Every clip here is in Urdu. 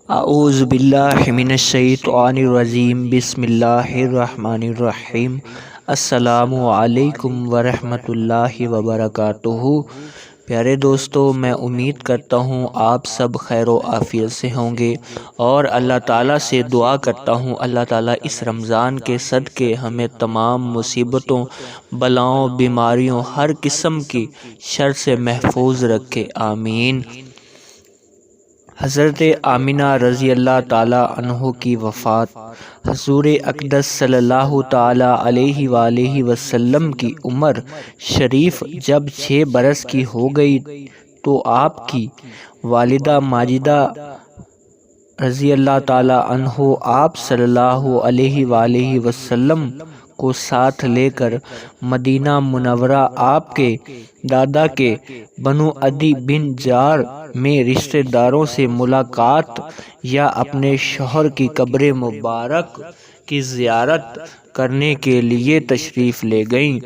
اعوذ باللہ من الشیطان الرجیم بسم اللہ الرحمن الرحیم۔ السلام علیکم ورحمۃ اللہ وبرکاتہ۔ پیارے دوستو، میں امید کرتا ہوں آپ سب خیر و عافیت سے ہوں گے، اور اللہ تعالیٰ سے دعا کرتا ہوں اللہ تعالیٰ اس رمضان کے صدقے ہمیں تمام مصیبتوں، بلاؤں، بیماریوں، ہر قسم کی شر سے محفوظ رکھے، آمین۔ حضرت آمنہ رضی اللہ تعالیٰ عنہ کی وفات۔ حضور اقدس صلی اللہ تعالیٰ علیہ وآلہ وسلم کی عمر شریف جب 6 برس کی ہو گئی تو آپ کی والدہ ماجدہ رضی اللہ تعالیٰ عنہ آپ صلی اللہ علیہ وآلہ وسلم کو ساتھ لے کر مدینہ منورہ آپ کے دادا کے بنو عدی بن جار میں رشتہ داروں سے ملاقات یا اپنے شوہر کی قبر مبارک کی زیارت کرنے کے لیے تشریف لے گئیں۔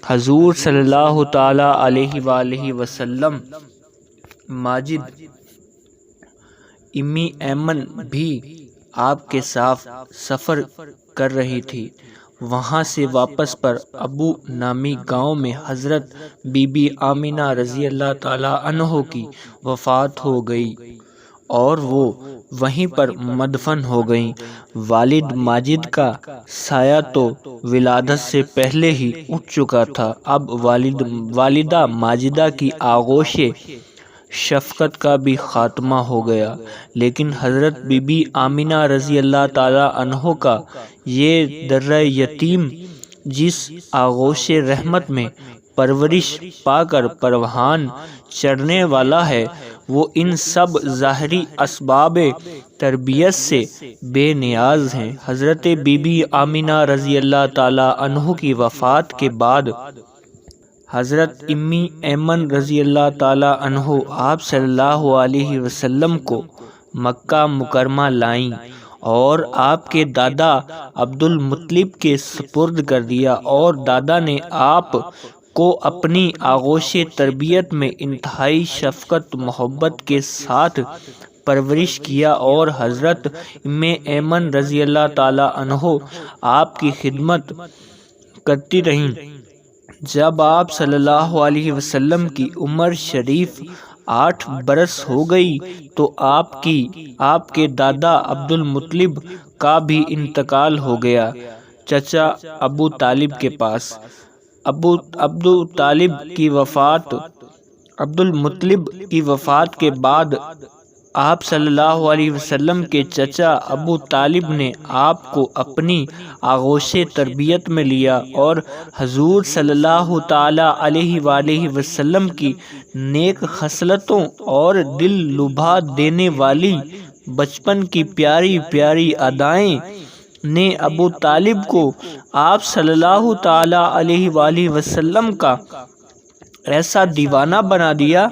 حضور صلی اللہ تعالیٰ علیہ وآلہ وسلم ماجد امی ایمن بھی آپ کے ساتھ سفر کر رہی تھی۔ وہاں سے واپس پر ابو نامی گاؤں میں حضرت بی بی آمنہ رضی اللہ تعالیٰ عنہ کی وفات ہو گئی اور وہ وہیں پر مدفن ہو گئیں۔ والد ماجد کا سایہ تو ولادت سے پہلے ہی اٹھ چکا تھا، اب والدہ ماجدہ کی آغوش شفقت کا بھی خاتمہ ہو گیا، لیکن حضرت بی بی آمنہ رضی اللہ تعالیٰ عنہ کا یہ در یتیم جس آغوش رحمت میں پرورش پا کر پروان چڑھنے والا ہے، وہ ان سب ظاہری اسباب تربیت سے بے نیاز ہیں۔ حضرت بی بی آمنہ رضی اللہ تعالیٰ عنہ کی وفات کے بعد حضرت امی ایمن رضی اللہ تعالیٰ عنہ آپ صلی اللہ علیہ وسلم کو مکہ مکرمہ لائیں اور آپ کے دادا عبد المطلب کے سپرد کر دیا، اور دادا نے آپ کو اپنی آغوش تربیت میں انتہائی شفقت محبت کے ساتھ پرورش کیا، اور حضرت ام ایمن رضی اللہ تعالیٰ عنہ آپ کی خدمت کرتی رہیں۔ جب آپ صلی اللہ علیہ وسلم کی عمر شریف 8 برس ہو گئی تو آپ کے دادا عبد المطلب کا بھی انتقال ہو گیا۔ چچا ابو طالب کے پاس عبد المطلب کی وفات کے بعد آپ صلی اللہ علیہ وسلم کے چچا ابو طالب نے آپ کو اپنی آغوش تربیت میں لیا، اور حضور صلی اللہ تعالیٰ علیہ وآلہ وسلم کی نیک خصلتوں اور دل لبھا دینے والی بچپن کی پیاری پیاری ادائیں نے ابو طالب کو آپ صلی اللہ تعالیٰ علیہ وآلہ وسلم کا ایسا دیوانہ بنا دیا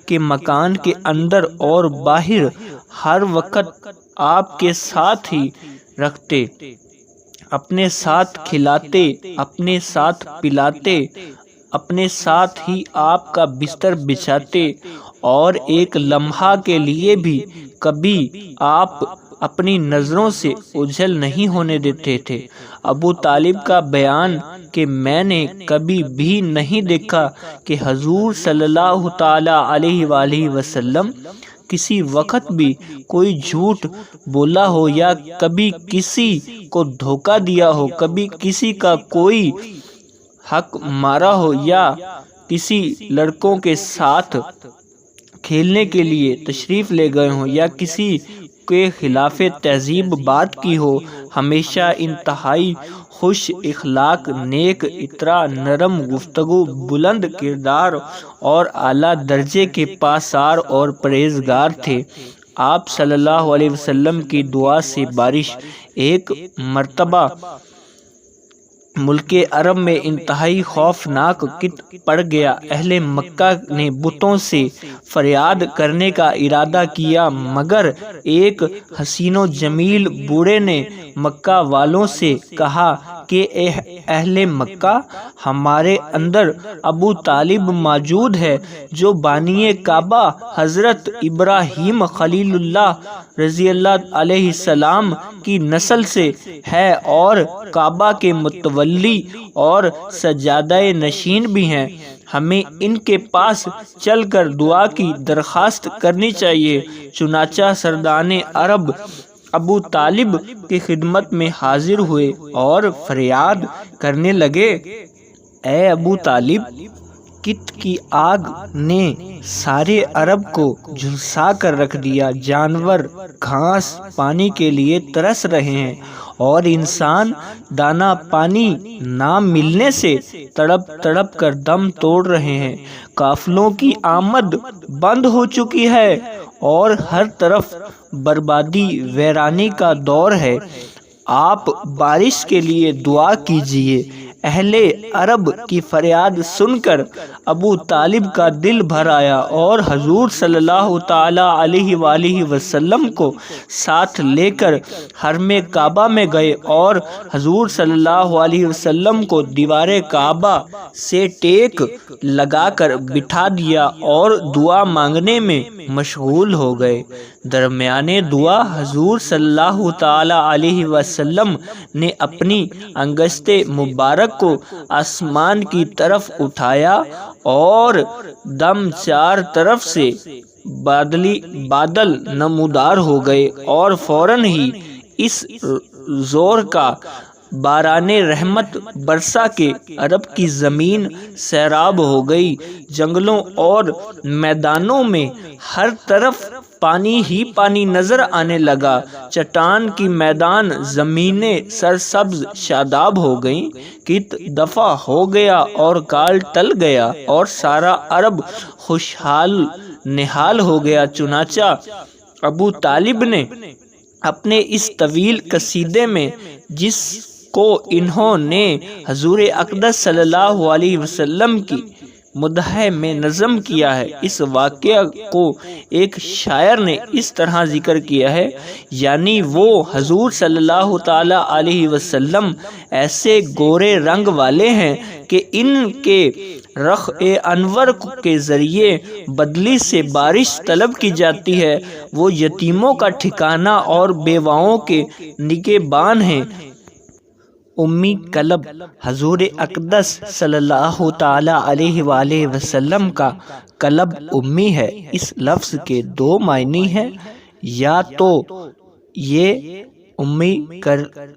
کہ مکان کے اندر اور باہر ہر وقت آپ کے ساتھ ہی رکھتے، اپنے ساتھ کھلاتے، اپنے ساتھ پلاتے، اپنے ساتھ ہی آپ کا بستر بچھاتے، اور ایک لمحہ کے لیے بھی کبھی آپ اپنی نظروں سے اوجھل نہیں ہونے دیتے تھے۔ ابو طالب کا بیان کہ میں نے کبھی بھی نہیں دیکھا کہ حضور صلی اللہ تعالیٰ علیہ وآلہ وسلم کسی وقت بھی کوئی جھوٹ بولا ہو یا کبھی کسی کو دھوکہ دیا ہو، کبھی کسی کا کوئی حق مارا ہو، یا کسی لڑکوں کے ساتھ کھیلنے کے لیے تشریف لے گئے ہوں یا کسی کے خلاف تہذیب بات کی ہو، ہمیشہ انتہائی خوش اخلاق، نیک اطراء، نرم گفتگو، بلند کردار اور اعلیٰ درجے کے پاسار اور پرہیزگار تھے۔ آپ صلی اللہ علیہ وسلم کی دعا سے بارش ایک مرتبہ ملک عرب میں انتہائی خوفناک پڑ گیا۔ اہل مکہ نے بتوں سے فریاد کرنے کا ارادہ کیا، مگر ایک حسین و جمیل بوڑھے نے مکہ والوں سے کہا کہ اے اہل مکہ، ہمارے اندر ابو طالب موجود ہے جو بانی کعبہ حضرت ابراہیم خلیل اللہ رضی اللہ علیہ السلام کی نسل سے ہے اور کعبہ کے متولی اور سجادہ نشین بھی ہیں۔ ہمیں ان کے پاس چل کر دعا کی درخواست کرنی چاہیے۔ چنانچہ سردان عرب ابو طالب کی خدمت میں حاضر ہوئے اور فریاد کرنے لگے، اے ابو طالب، کت کی آگ نے سارے عرب کو جھلسا کر رکھ دیا۔ جانور گھاس پانی کے لیے ترس رہے ہیں اور انسان دانا پانی نہ ملنے سے تڑپ تڑپ کر دم توڑ رہے ہیں۔ قافلوں کی آمد بند ہو چکی ہے اور ہر طرف بربادی ویرانی کا دور ہے۔ آپ بارش کے لیے دعا کیجیے۔ اہل عرب کی فریاد سن کر ابو طالب کا دل بھر آیا اور حضور صلی اللہ تعالی علیہ وآلہ وسلم کو ساتھ لے کر حرم کعبہ میں گئے اور حضور صلی اللہ علیہ وسلم کو دیوار کعبہ سے ٹیک لگا کر بٹھا دیا اور دعا مانگنے میں مشغول ہو گئے۔ درمیان دعا حضور صلی اللہ تعالی علیہ وسلم نے اپنی انگشت مبارک کو آسمان کی طرف اٹھایا اور دم چار طرف سے بادل نمودار ہو گئے اور فوراً ہی اس زور کا باران رحمت برسا کہ عرب کی زمین سیراب ہو گئی۔ جنگلوں اور میدانوں میں ہر طرف پانی ہی پانی نظر آنے لگا۔ چٹان کی میدان زمینیں سرسبز شاداب ہو گئیں۔ کت دفع ہو گیا اور کال ٹل گیا اور سارا عرب خوشحال نحال ہو گیا۔ چنانچہ ابو طالب نے اپنے اس طویل قصیدے میں، جس کو انہوں نے حضور اقدس صلی اللہ علیہ وسلم کی مدح میں نظم کیا ہے، اس واقعہ کو ایک شاعر نے اس طرح ذکر کیا ہے، یعنی وہ حضور صلی اللہ تعالی علیہ وسلم ایسے گورے رنگ والے ہیں کہ ان کے رخ انور کے ذریعے بدلی سے بارش طلب کی جاتی ہے۔ وہ یتیموں کا ٹھکانہ اور بیواؤں کے نگہبان ہیں۔ امی کلب حضور اقدس صلی اللہ تعالی علیہ وآلہ وسلم کا کلب امی ہے۔ اس لفظ کے دو معنی ہیں، یا تو یہ امی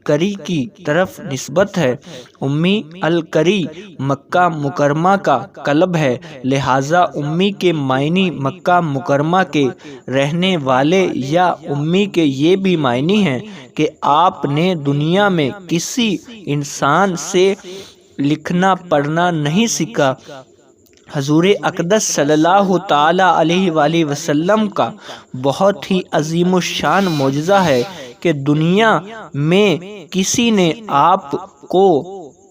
کری کی طرف نسبت ہے۔ امی الکری مکہ مکرمہ کا کلب ہے، لہٰذا امی کے معنی مکہ مکرمہ کے رہنے والے، یا امی کے یہ بھی معنی ہیں کہ آپ نے دنیا میں کسی انسان سے لکھنا پڑھنا نہیں سیکھا۔ حضور اقدس صلی اللہ تعالی علیہ وآلہ وسلم کا بہت ہی عظیم الشان معجزہ ہے کہ دنیا میں کسی نے آپ کو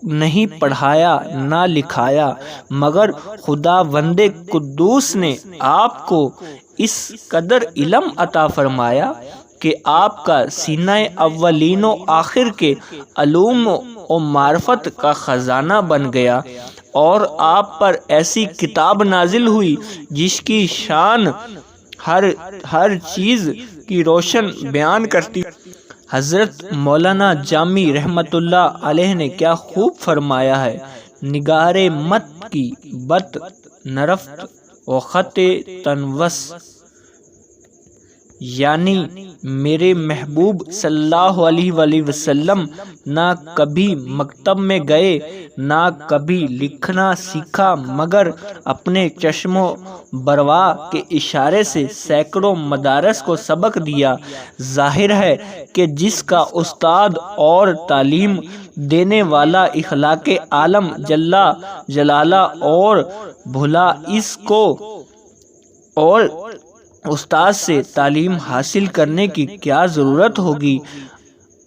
نہیں پڑھایا نہ لکھایا، مگر خداوند قدوس نے آپ کو اس قدر علم عطا فرمایا کہ آپ کا سینہ اولین و آخر کے علوم و معرفت کا خزانہ بن گیا، اور آپ پر ایسی کتاب نازل ہوئی جس کی شان ہر چیز کی روشن بیان کرتی۔ حضرت مولانا جامی رحمت اللہ علیہ نے کیا خوب فرمایا ہے، نگار مت کی بت نرفت و خط تنوس، یعنی میرے محبوب صلی اللہ علیہ وآلہ وسلم نہ کبھی مکتب میں گئے، نہ کبھی لکھنا سیکھا، مگر اپنے چشم و بروا کے اشارے سے سینکڑوں مدارس کو سبق دیا۔ ظاہر ہے کہ جس کا استاد اور تعلیم دینے والا اخلاق عالم جل جلالہ اور بھلا اس کو، اور استاد سے تعلیم حاصل کرنے کی کیا ضرورت ہوگی۔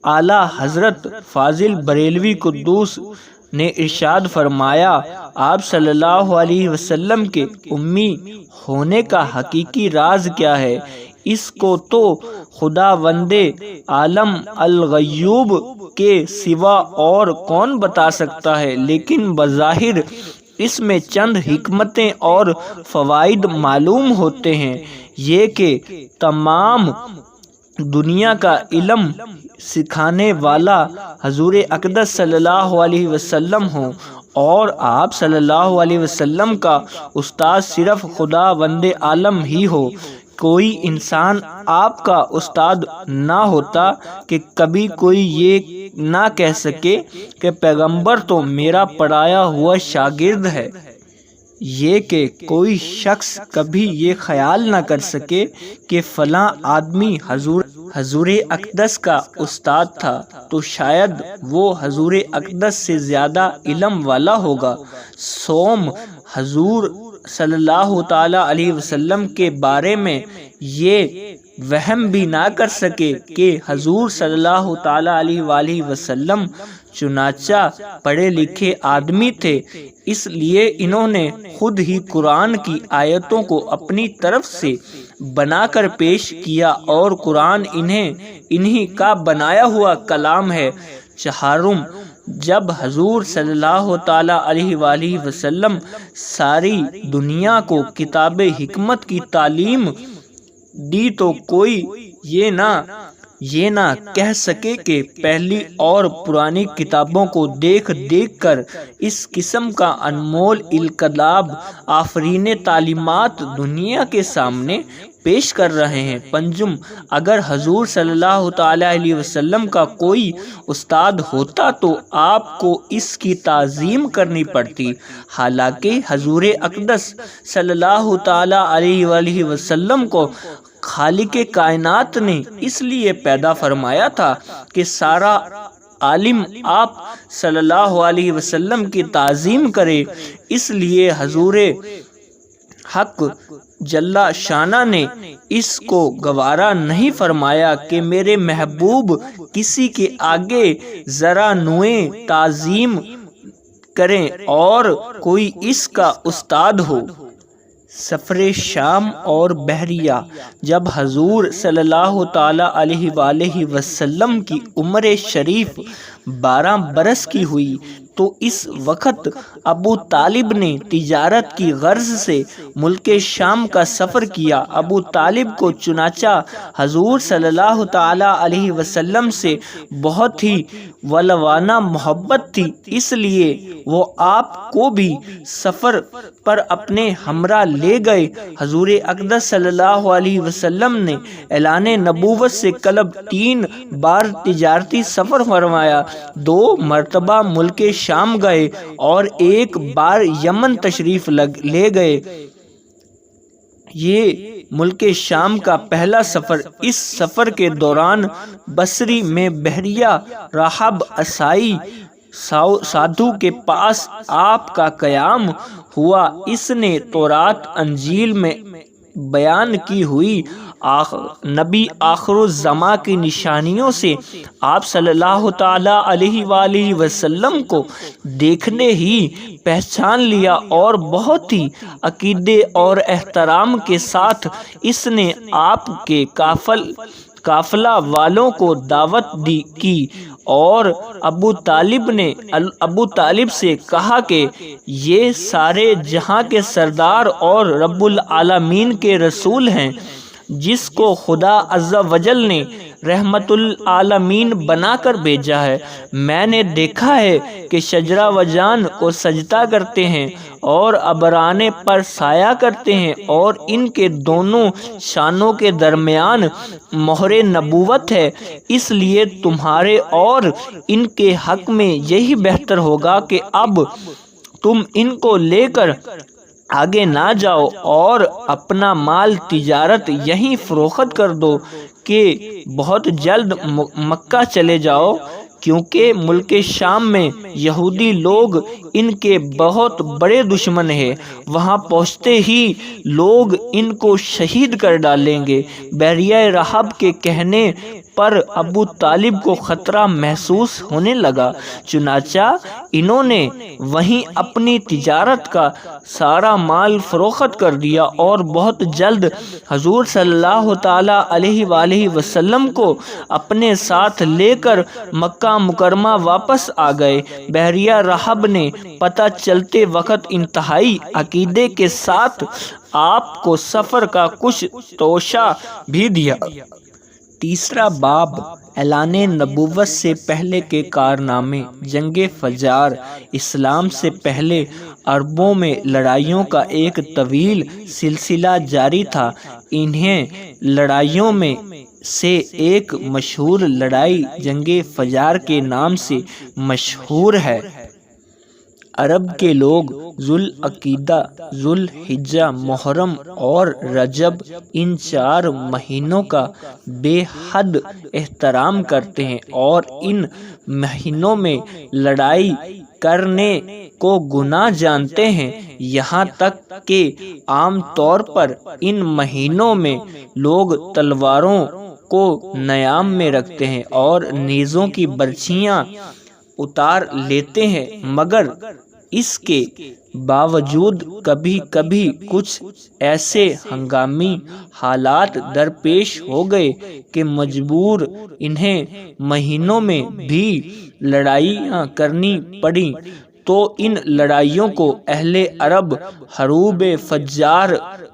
اعلیٰ حضرت فاضل بریلوی قدوس نے ارشاد فرمایا، آپ صلی اللہ علیہ وسلم کے امی ہونے کا حقیقی راز کیا ہے؟ اس کو تو خداوند عالم الغیوب کے سوا اور کون بتا سکتا ہے، لیکن بظاہر اس میں چند حکمتیں اور فوائد معلوم ہوتے ہیں، یہ کہ تمام دنیا کا علم سکھانے والا حضور اقدس صلی اللہ علیہ وسلم ہوں، اور آپ صلی اللہ علیہ وسلم کا استاد صرف خداوند عالم ہی ہو۔ کوئی انسان آپ کا استاد نہ ہوتا کہ کبھی کوئی یہ نہ کہہ سکے کہ پیغمبر تو میرا پڑھایا ہوا شاگرد ہے، یہ کہ کوئی شخص کبھی یہ خیال نہ کر سکے کہ فلاں آدمی حضور اقدس کا استاد تھا تو شاید وہ حضور اقدس سے زیادہ علم والا ہوگا۔ سوم حضور صلی اللہ تعالی علیہ وسلم کے بارے میں یہ وہم بھی نہ کر سکے کہ حضور صلی اللہ تعالی علیہ وآلہ وسلم چنانچہ پڑھے لکھے آدمی تھے، اس لیے انہوں نے خود ہی قرآن کی آیتوں کو اپنی طرف سے بنا کر پیش کیا، اور قرآن انہی کا بنایا ہوا کلام ہے۔ چہارم، جب حضور صلی اللہ تعالی علیہ وآلہ وسلم ساری دنیا کو کتاب حکمت کی تعلیم دی تو کوئی یہ نہ کہہ سکے کہ پہلی اور پرانی کتابوں کو دیکھ کر اس قسم کا انمول انقلاب آفرین تعلیمات دنیا کے سامنے پیش کر رہے ہیں۔ پنجم، اگر حضور صلی اللہ تعالی علیہ وسلم کا کوئی استاد ہوتا تو آپ کو اس کی تعظیم کرنی پڑتی، حالانکہ حضور اقدس صلی اللہ تعالی علیہ وآلہ وسلم کو خالق کائنات نے اس لیے پیدا فرمایا تھا کہ سارا عالم آپ صلی اللہ علیہ وسلم کی تعظیم کرے، اس لیے حضور حق جل شانہ نے اس کو گوارا نہیں فرمایا کہ میرے محبوب کسی کے آگے ذرا نوئے تعظیم کریں اور کوئی اس کا استاد ہو۔ سفر شام اور بحریہ، جب حضور صلی اللہ تعالی علیہ وآلہ وسلم کی عمر شریف 12 برس کی ہوئی تو اس وقت ابو طالب نے تجارت کی غرض سے ملک شام کا سفر کیا۔ ابو طالب کو چنانچہ حضور صلی اللہ تعالی علیہ وسلم سے بہت ہی ولوانہ محبت تھی، اس لیے وہ آپ کو بھی سفر پر اپنے ہمراہ لے گئے۔ حضور اقدس صلی اللہ علیہ وسلم نے اعلان نبوت سے قبل 3 بار تجارتی سفر فرمایا، 2 مرتبہ ملک شام گئے اور 1 بار یمن تشریف لے گئے۔ یہ ملک شام کا پہلا سفر۔ اس سفر کے دوران بصری میں بحریہ راہب عیسائی سادھو کے پاس آپ کا قیام ہوا۔ اس نے تورات انجیل میں بیان کی ہوئی نبی آخر الزماں کی نشانیوں سے آپ صلی اللہ تعالی علیہ وآلہ وسلم کو دیکھنے ہی پہچان لیا، اور بہت ہی عقیدے اور احترام کے ساتھ اس نے آپ کے قافلہ والوں کو دعوت کی، اور ابو طالب سے کہا کہ یہ سارے جہاں کے سردار اور رب العالمین کے رسول ہیں، جس کو خدا عز و جل نے رحمت العالمین بنا کر بھیجا ہے۔ میں نے دیکھا ہے کہ شجرہ و جان کو سجدہ کرتے ہیں اور ابرانے پر سایہ کرتے ہیں، اور ان کے دونوں شانوں کے درمیان مہر نبوت ہے، اس لیے تمہارے اور ان کے حق میں یہی بہتر ہوگا کہ اب تم ان کو لے کر آگے نہ جاؤ اور اپنا مال تجارت یہیں فروخت کر دو کہ بہت جلد مکہ چلے جاؤ، کیونکہ ملک شام میں یہودی لوگ ان کے بہت بڑے دشمن ہیں، وہاں پہنچتے ہی لوگ ان کو شہید کر ڈالیں گے۔ بحیرہ رحب کے کہنے پر ابو طالب کو خطرہ محسوس ہونے لگا، چنانچہ انہوں نے وہیں اپنی تجارت کا سارا مال فروخت کر دیا اور بہت جلد حضور صلی اللہ تعالی علیہ وآلہ وسلم کو اپنے ساتھ لے کر مکہ مکرمہ واپس آ گئے۔ بحیرہ رحب نے پتہ چلتے وقت انتہائی عقیدے کے ساتھ آپ کو سفر کا کچھ توشہ بھی دیا۔ تیسرا باب اعلان نبوت سے پہلے کے کارنامے۔ جنگ فجار۔ اسلام سے پہلے عربوں میں لڑائیوں کا ایک طویل سلسلہ جاری تھا۔ انہیں لڑائیوں میں سے ایک مشہور لڑائی جنگ فجار کے نام سے مشہور ہے۔ عرب کے لوگ ذوالقعدہ، ذوالحجہ، محرم اور رجب، ان 4 مہینوں کا بے حد احترام کرتے ہیں اور ان مہینوں میں لڑائی کرنے کو گناہ جانتے ہیں، یہاں تک کہ عام طور پر ان مہینوں میں لوگ تلواروں کو نیام میں رکھتے ہیں اور نیزوں کی برچیاں اتار لیتے ہیں، مگر اس کے باوجود کبھی کبھی کچھ ایسے ہنگامی حالات درپیش ہو گئے کہ مجبور انہیں مہینوں میں بھی لڑائیاں کرنی پڑیں، تو ان لڑائیوں کو اہل عرب حروب فجار،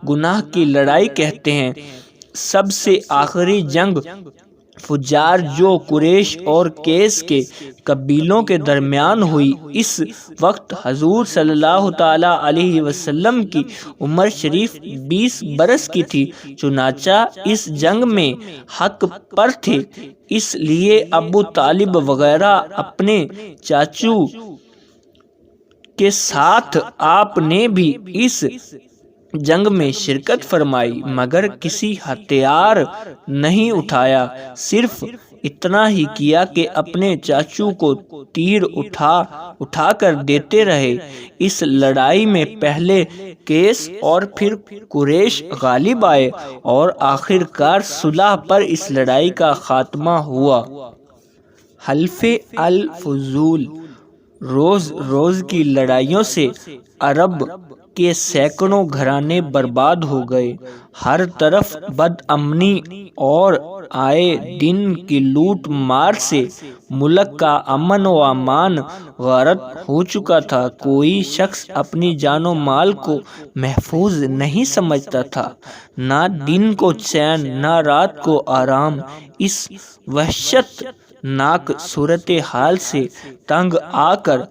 گناہ کی لڑائی کہتے ہیں۔ سب سے آخری جنگ فجار جو قریش اور کیس کے قبیلوں کے درمیان ہوئی، اس وقت حضور صلی اللہ تعالی علیہ وسلم کی عمر شریف 20 برس کی تھی، چنانچہ اس جنگ میں حق پر تھے، اس لیے ابو طالب وغیرہ اپنے چاچو کے ساتھ آپ نے بھی اس جنگ میں شرکت فرمائی، مگر کسی ہتھیار نہیں اٹھایا، صرف اتنا ہی کیا کہ اپنے چاچو کو تیر اٹھا کر دیتے رہے۔ اس لڑائی میں پہلے کیس اور پھر قریش غالب آئے اور آخر کار صلح پر اس لڑائی کا خاتمہ ہوا۔ حلف الفضول۔ روز روز کی لڑائیوں سے عرب کے سینکڑوں گھرانے برباد ہو گئے، ہر طرف بد امنی اور آئے دن کی لوٹ مار سے ملک کا امن و امان غارت ہو چکا تھا۔ کوئی شخص اپنی جان و مال کو محفوظ نہیں سمجھتا تھا، نہ دن کو چین نہ رات کو آرام۔ اس وحشت ناک صورتحال سے تنگ آ کر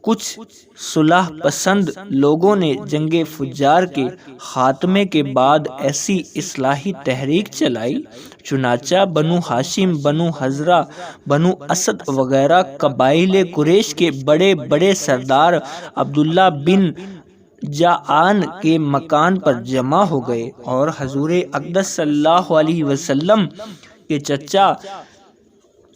کچھ صلح پسند لوگوں نے جنگ فجار کے خاتمے کے بعد ایسی اصلاحی تحریک چلائی، چنانچہ بنو ہاشم، بنو ہزرہ، بنو اسد وغیرہ قبائل قریش کے بڑے بڑے سردار عبداللہ بن جعان کے مکان پر جمع ہو گئے اور حضور اقدس صلی اللہ علیہ وسلم کے چچا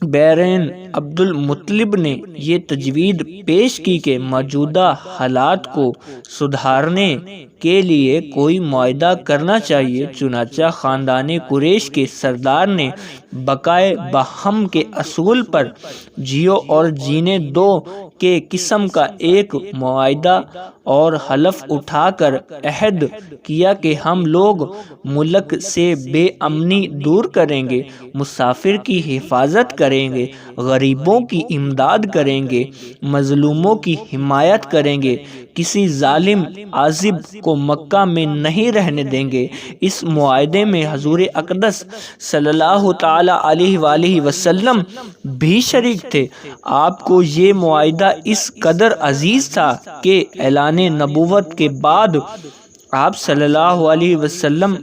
بیرین عبد المطلب نے یہ تجویز پیش کی کہ موجودہ حالات کو سدھارنے کے لیے کوئی معاہدہ کرنا چاہیے، چنانچہ خاندان قریش کے سردار نے بقائے باہم کے اصول پر جیو اور جینے دو کے قسم کا ایک معاہدہ اور حلف اٹھا کر عہد کیا کہ ہم لوگ ملک سے بے امنی دور کریں گے، مسافر کی حفاظت کریں گے، غریبوں کی امداد کریں گے، مظلوموں کی حمایت کریں گے، کسی ظالم عازب کو مکہ میں نہیں رہنے دیں گے۔ اس معاہدے میں حضور اقدس صلی اللہ تعالی علیہ وآلہ وسلم بھی شریک تھے۔ آپ کو یہ معاہدہ اس قدر عزیز تھا کہ اعلان نبوت کے بعد آپ صلی اللہ علیہ وسلم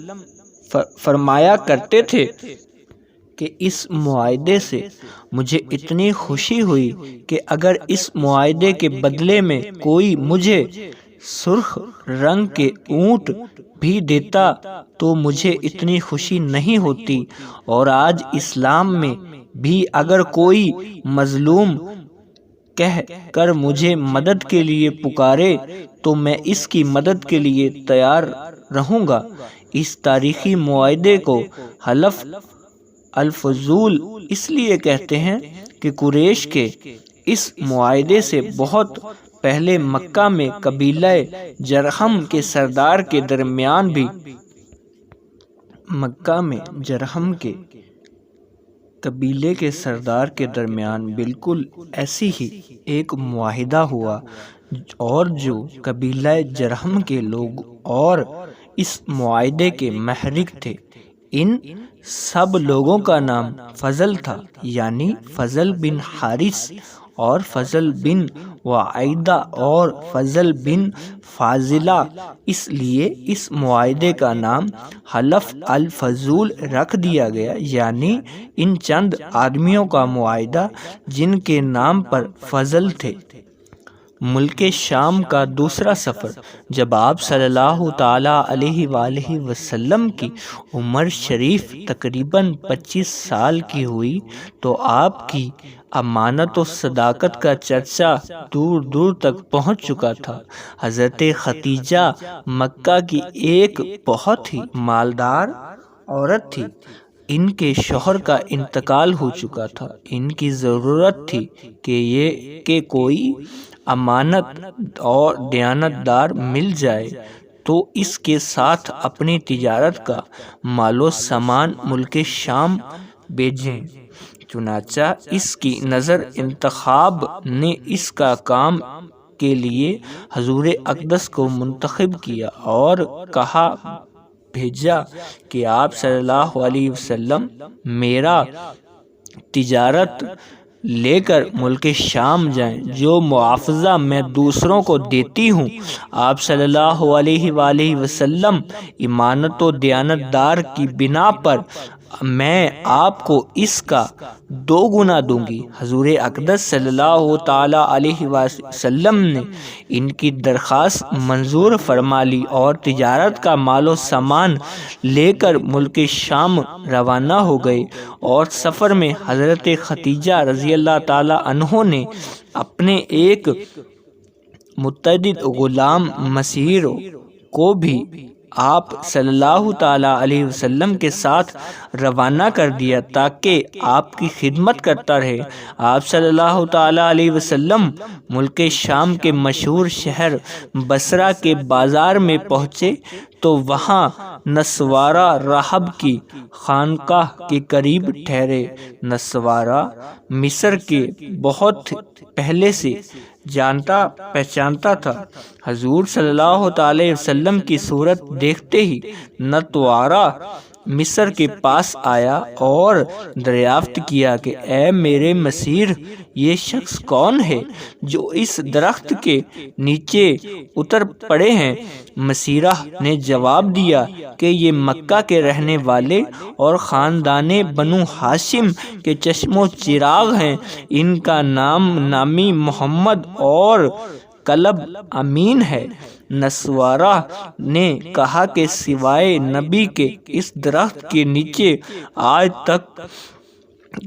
فرمایا کرتے تھے کہ اس معاہدے سے مجھے اتنی خوشی ہوئی کہ اگر اس معاہدے کے بدلے میں کوئی مجھے سرخ رنگ کے اونٹ بھی دیتا تو مجھے اتنی خوشی نہیں ہوتی۔ اور آج اسلام میں بھی اگر کوئی مظلوم کہہ کر مجھے مدد کے لیے پکارے تو میں اس کی مدد کے لیے تیار رہوں گا۔ اس تاریخی معاہدے کو حلف الفضول اس لیے کہتے ہیں کہ قریش کے اس معاہدے سے بہت پہلے مکہ میں قبیلہ جرہم کے سردار کے درمیان بالکل ایسی ہی ایک معاہدہ ہوا، اور جو قبیلہ جرہم کے لوگ اور اس معاہدے کے محرک تھے، ان سب لوگوں کا نام فضل تھا، یعنی فضل بن حارث اور فضل بن وعیدہ اور فضل بن فاضلہ۔ اس لیے اس معاہدے کا نام حلف الفضول رکھ دیا گیا، یعنی ان چند آدمیوں کا معاہدہ جن کے نام پر فضل تھے۔ ملک شام کا دوسرا سفر۔ جب آپ صلی اللہ تعالیٰ علیہ وآلہ وسلم کی عمر شریف تقریباً 25 سال کی ہوئی تو آپ کی امانت و صداقت کا چرچا دور دور تک پہنچ چکا تھا۔ حضرت خدیجہ مکہ کی ایک بہت ہی مالدار عورت تھی۔ ان کے شوہر کا انتقال ہو چکا تھا۔ ان کی ضرورت تھی کہ کوئی امانت اور دیانت دار مل جائے تو اس کے ساتھ اپنی تجارت کا مال و سامان ملک شام بھیجیں۔ چنانچہ اس کی نظر انتخاب نے اس کا کام کے لیے حضور اقدس کو منتخب کیا اور کہا بھیجا کہ آپ صلی اللہ علیہ وسلم میرا تجارت لے کر ملک شام جائیں۔ جو معاوضہ میں دوسروں کو دیتی ہوں، آپ صلی اللہ علیہ وآلہ وسلم امانت و دیانت دار کی بنا پر میں آپ کو اس کا 2 گنا دوں گی۔ حضور اقدس صلی اللہ تعالیٰ علیہ وسلم نے ان کی درخواست منظور فرما لی اور تجارت کا مال و سامان لے کر ملک شام روانہ ہو گئے، اور سفر میں حضرت خدیجہ رضی اللہ تعالیٰ عنہ نے اپنے ایک متعدد غلام مسیر کو بھی آپ صلی اللہ تعالیٰ علیہ وسلم کے ساتھ روانہ کر دیا تاکہ آپ کی خدمت کرتا رہے۔ آپ صلی اللہ تعالیٰ علیہ وسلم ملک شام کے مشہور شہر بصرہ کے بازار میں پہنچے تو وہاں نسوارہ راہب کی خانقاہ کے قریب ٹھہرے۔ نسوارہ مصر کے بہت پہلے سے جانتا پہچانتا تھا۔ حضور صلی اللہ تعالی وسلم کی صورت دیکھتے ہی نتوارہ مصر کے پاس آیا اور دریافت کیا کہ اے میرے مسیر، یہ شخص کون ہے جو اس درخت کے نیچے اتر پڑے ہیں؟ مسیرہ نے جواب دیا کہ یہ مکہ کے رہنے والے اور خاندان بنو ہاشم کے چشم و چراغ ہیں۔ ان کا نامی محمد اور کلب امین ہے۔ نسوارہ نے کہا کہ سوائے نبی کے اس درخت کے نیچے آج تک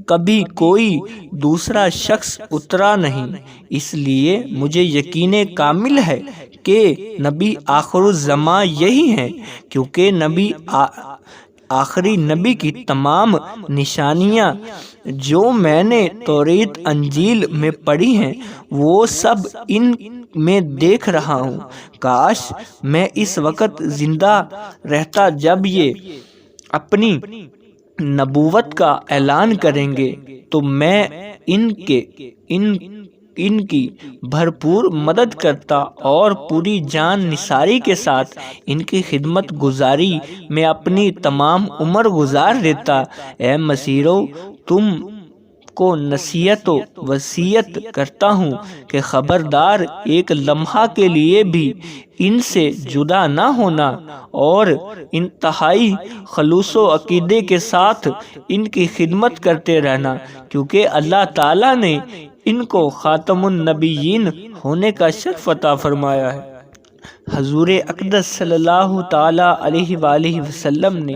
کبھی کوئی دوسرا شخص اترا نہیں، اس لیے مجھے یقین کامل ہے کہ نبی آخر الزماں یہی ہیں، کیونکہ آخری نبی کی تمام نشانیاں جو میں نے توریت انجیل میں پڑھی ہیں وہ سب ان میں دیکھ رہا ہوں۔ کاش میں اس وقت زندہ رہتا جب یہ اپنی نبوت کا اعلان کریں گے تو میں ان کی بھرپور مدد کرتا اور پوری جان نثاری کے ساتھ ان کی خدمت گزاری میں اپنی تمام عمر گزار دیتا۔ اے مسیرو، تم کو نصیحت و وصیت کرتا ہوں کہ خبردار ایک لمحہ کے لیے بھی ان سے جدا نہ ہونا اور انتہائی خلوص و عقیدے کے ساتھ ان کی خدمت کرتے رہنا، کیونکہ اللہ تعالیٰ نے ان کو خاتم النبیین ہونے کا شرف عطا فرمایا ہے۔ حضور اقدس صلی اللہ تعالی علیہ وآلہ وسلم نے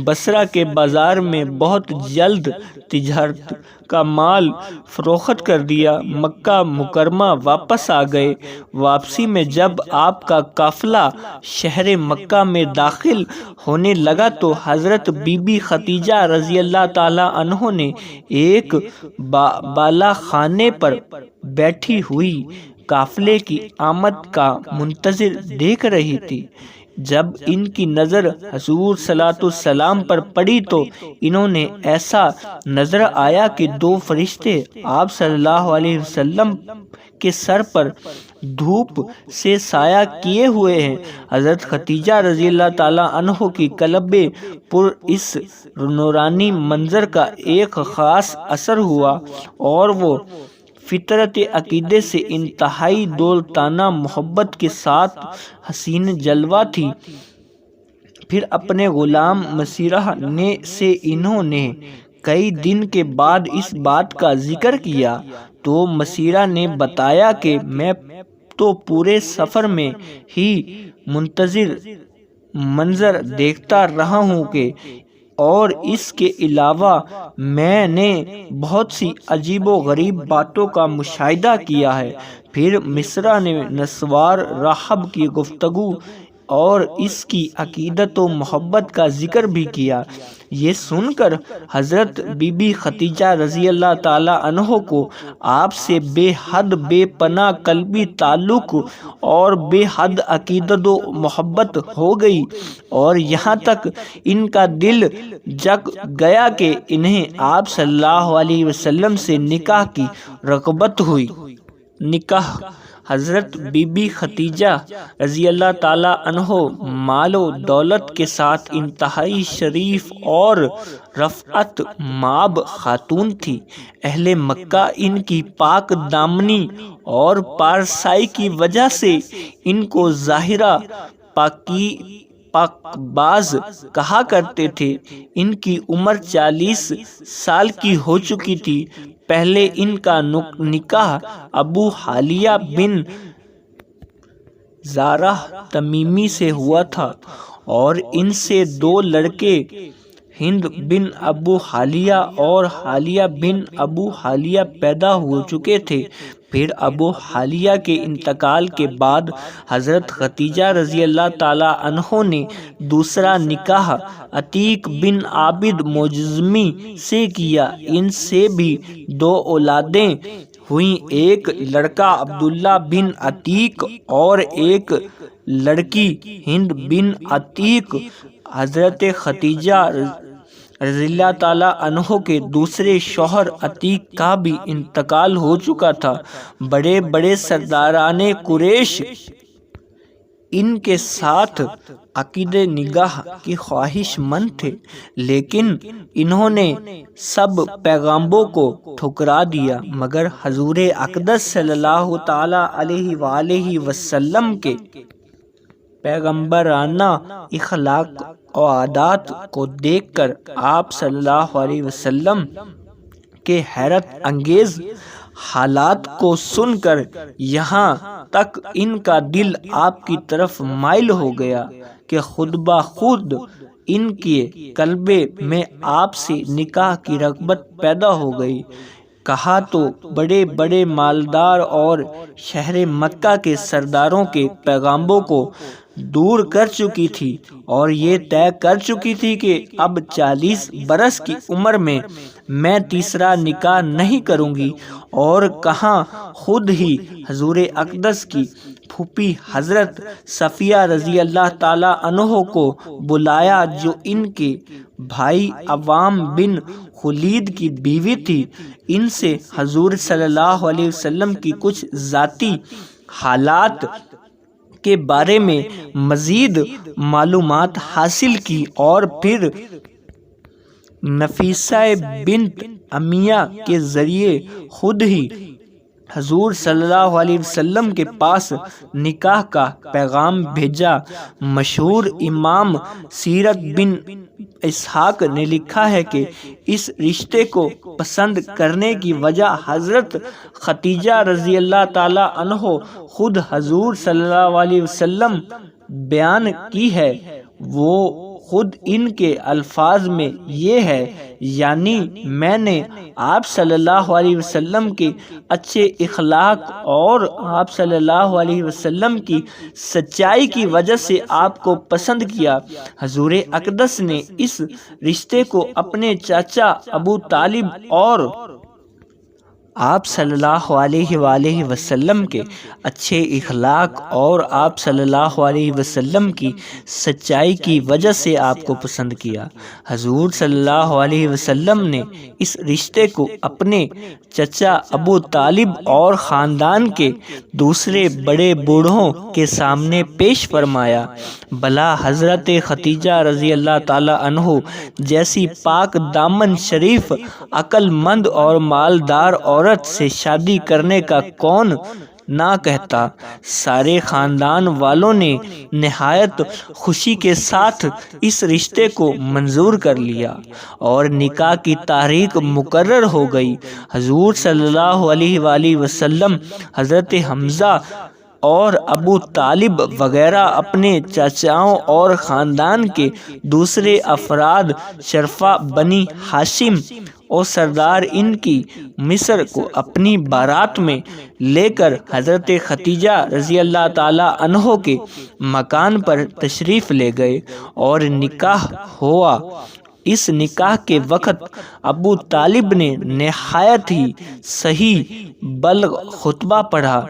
بصرہ کے بازار میں بہت جلد تجارت کا مال فروخت کر دیا۔ مکہ مکرمہ واپس آ گئے۔ واپسی میں جب آپ کا قافلہ شہر مکہ میں داخل ہونے لگا تو حضرت بی بی خدیجہ رضی اللہ تعالی عنہ نے ایک بالا خانے پر بیٹھی ہوئی قافلے کی آمد کا منتظر دیکھ رہی تھی۔ جب ان کی نظر حضور صلاۃ السلام پر پڑی تو انہوں نے ایسا نظر آیا کہ دو فرشتے آپ صلی اللہ علیہ وسلم کے سر پر دھوپ سے سایہ کیے ہوئے ہیں۔ حضرت خدیجہ رضی اللہ تعالی عنہ کی قلب پر اس نورانی منظر کا ایک خاص اثر ہوا اور وہ فطرت عقیدے سے انتہائی دولتانہ محبت کے ساتھ حسین جلوہ تھی۔ پھر اپنے غلام مسیرہ سے انہوں نے کئی دن کے بعد اس بات کا ذکر کیا تو مسیرہ نے بتایا کہ میں تو پورے سفر میں ہی منتظر منظر دیکھتا رہا ہوں کہ اور اس کے علاوہ میں نے بہت سی عجیب و غریب باتوں کا مشاہدہ کیا ہے۔ پھر مصرع نے نسوار راہب کی گفتگو اور اس کی عقیدت و محبت کا ذکر بھی کیا۔ یہ سن کر حضرت بی بی خدیجہ رضی اللہ تعالی عنہ کو آپ سے بے حد بے پناہ قلبی تعلق اور بے حد عقیدت و محبت ہو گئی اور یہاں تک ان کا دل جگ گیا کہ انہیں آپ صلی اللہ علیہ وسلم سے نکاح کی رغبت ہوئی۔ نکاح حضرت بی بی خدیجہ رضی اللہ تعالی عنہ مال و دولت کے ساتھ انتہائی شریف اور رفعت مآب خاتون تھی۔ اہل مکہ ان کی پاک دامنی اور پارسائی کی وجہ سے ان کو ظاہرہ پاک باز کہا کرتے تھے۔ ان کی عمر 40 سال کی ہو چکی تھی۔ پہلے ان کا نکاح ابو حالیہ بن زارہ تمیمی سے ہوا تھا اور ان سے دو لڑکے ہند بن ابو حالیہ اور حالیہ بن ابو حالیہ پیدا ہو چکے تھے۔ پھر ابو حالیہ کے انتقال کے بعد حضرت خدیجہ رضی اللہ تعالی عنہ نے دوسرا نکاح عتیق بن عابد مجزمی سے کیا۔ ان سے بھی دو اولادیں ہوئیں، ایک لڑکا عبداللہ بن عتیق اور ایک لڑکی ہند بن عتیق۔ حضرت خدیجہ رضی اللہ تعالیٰ عنہ کے دوسرے شوہر عتیق کا بھی انتقال ہو چکا تھا۔ بڑے بڑے سرداران قریش ان کے ساتھ عقد نکاح کی خواہش مند تھے، لیکن انہوں نے سب پیغامبروں کو ٹھکرا دیا مگر حضور اقدس صلی اللہ تعالی علیہ وآلہ وسلم کے پیغمبرانہ اخلاق و عادات کو دیکھ کر آپ صلی اللہ علیہ وسلم کے حیرت انگیز حالات کو سن کر یہاں تک ان کا دل آپ کی طرف مائل ہو گیا کہ خود بخود ان کے قلب میں آپ سے نکاح کی رغبت پیدا ہو گئی۔ کہا تو بڑے بڑے مالدار اور شہر مکہ کے سرداروں کے پیغامبروں کو دور کر چکی تھی اور یہ طے کر چکی تھی کہ اب 40 برس کی عمر میں تیسرا نکاح نہیں کروں گی، اور کہاں خود ہی حضور اقدس کی پھوپھی حضرت صفیہ رضی اللہ تعالی عنہ کو بلایا جو ان کے بھائی عوام بن خلید کی بیوی تھی۔ ان سے حضور صلی اللہ علیہ وسلم کی کچھ ذاتی حالات کے بارے میں مزید معلومات حاصل کی اور پھر نفیسہ بنت امیہ کے ذریعے خود ہی حضور صلی اللہ علیہ وسلم کے پاس نکاح کا پیغام بھیجا۔ مشہور امام سیرت بن اسحاق نے لکھا ہے کہ اس رشتے کو پسند کرنے کی وجہ حضرت خدیجہ رضی اللہ تعالی عنہ خود حضور صلی اللہ علیہ وسلم بیان کی ہے۔ وہ خود ان کے الفاظ میں یہ ہے، یعنی میں نے آپ صلی اللہ علیہ وسلم کے اچھے اخلاق اور آپ صلی اللہ علیہ وسلم کی سچائی کی وجہ سے آپ کو پسند کیا۔ حضور اقدس نے اس رشتے کو اپنے چاچا ابو طالب اور آپ صلی اللہ علیہ وآلہ وسلم کے اچھے اخلاق اور آپ صلی اللہ علیہ وسلم کی سچائی کی وجہ سے آپ کو پسند کیا۔ حضور صلی اللہ علیہ وسلم نے اس رشتے کو اپنے چچا ابو طالب اور خاندان کے دوسرے بڑے بوڑھوں کے سامنے پیش فرمایا۔ بھلا حضرت خدیجہ رضی اللہ تعالی عنہ جیسی پاک دامن شریف عقل مند اور مالدار عورت سے شادی کرنے کا کون نہ کہتا۔ سارے خاندان والوں نے نہایت خوشی کے ساتھ اس رشتے کو منظور کر لیا اور نکاح کی تاریخ مقرر ہو گئی۔ حضور صلی اللہ علیہ وآلہ وسلم حضرت حمزہ اور ابو طالب وغیرہ اپنے چاچاؤں اور خاندان کے دوسرے افراد شرفا بنی ہاشم اور سردار ان کی مصر کو اپنی بارات میں لے کر حضرت خدیجہ رضی اللہ تعالی عنہ کے مکان پر تشریف لے گئے اور نکاح ہوا۔ اس نکاح کے وقت ابو طالب نے نہایت ہی صحیح بلغ خطبہ پڑھا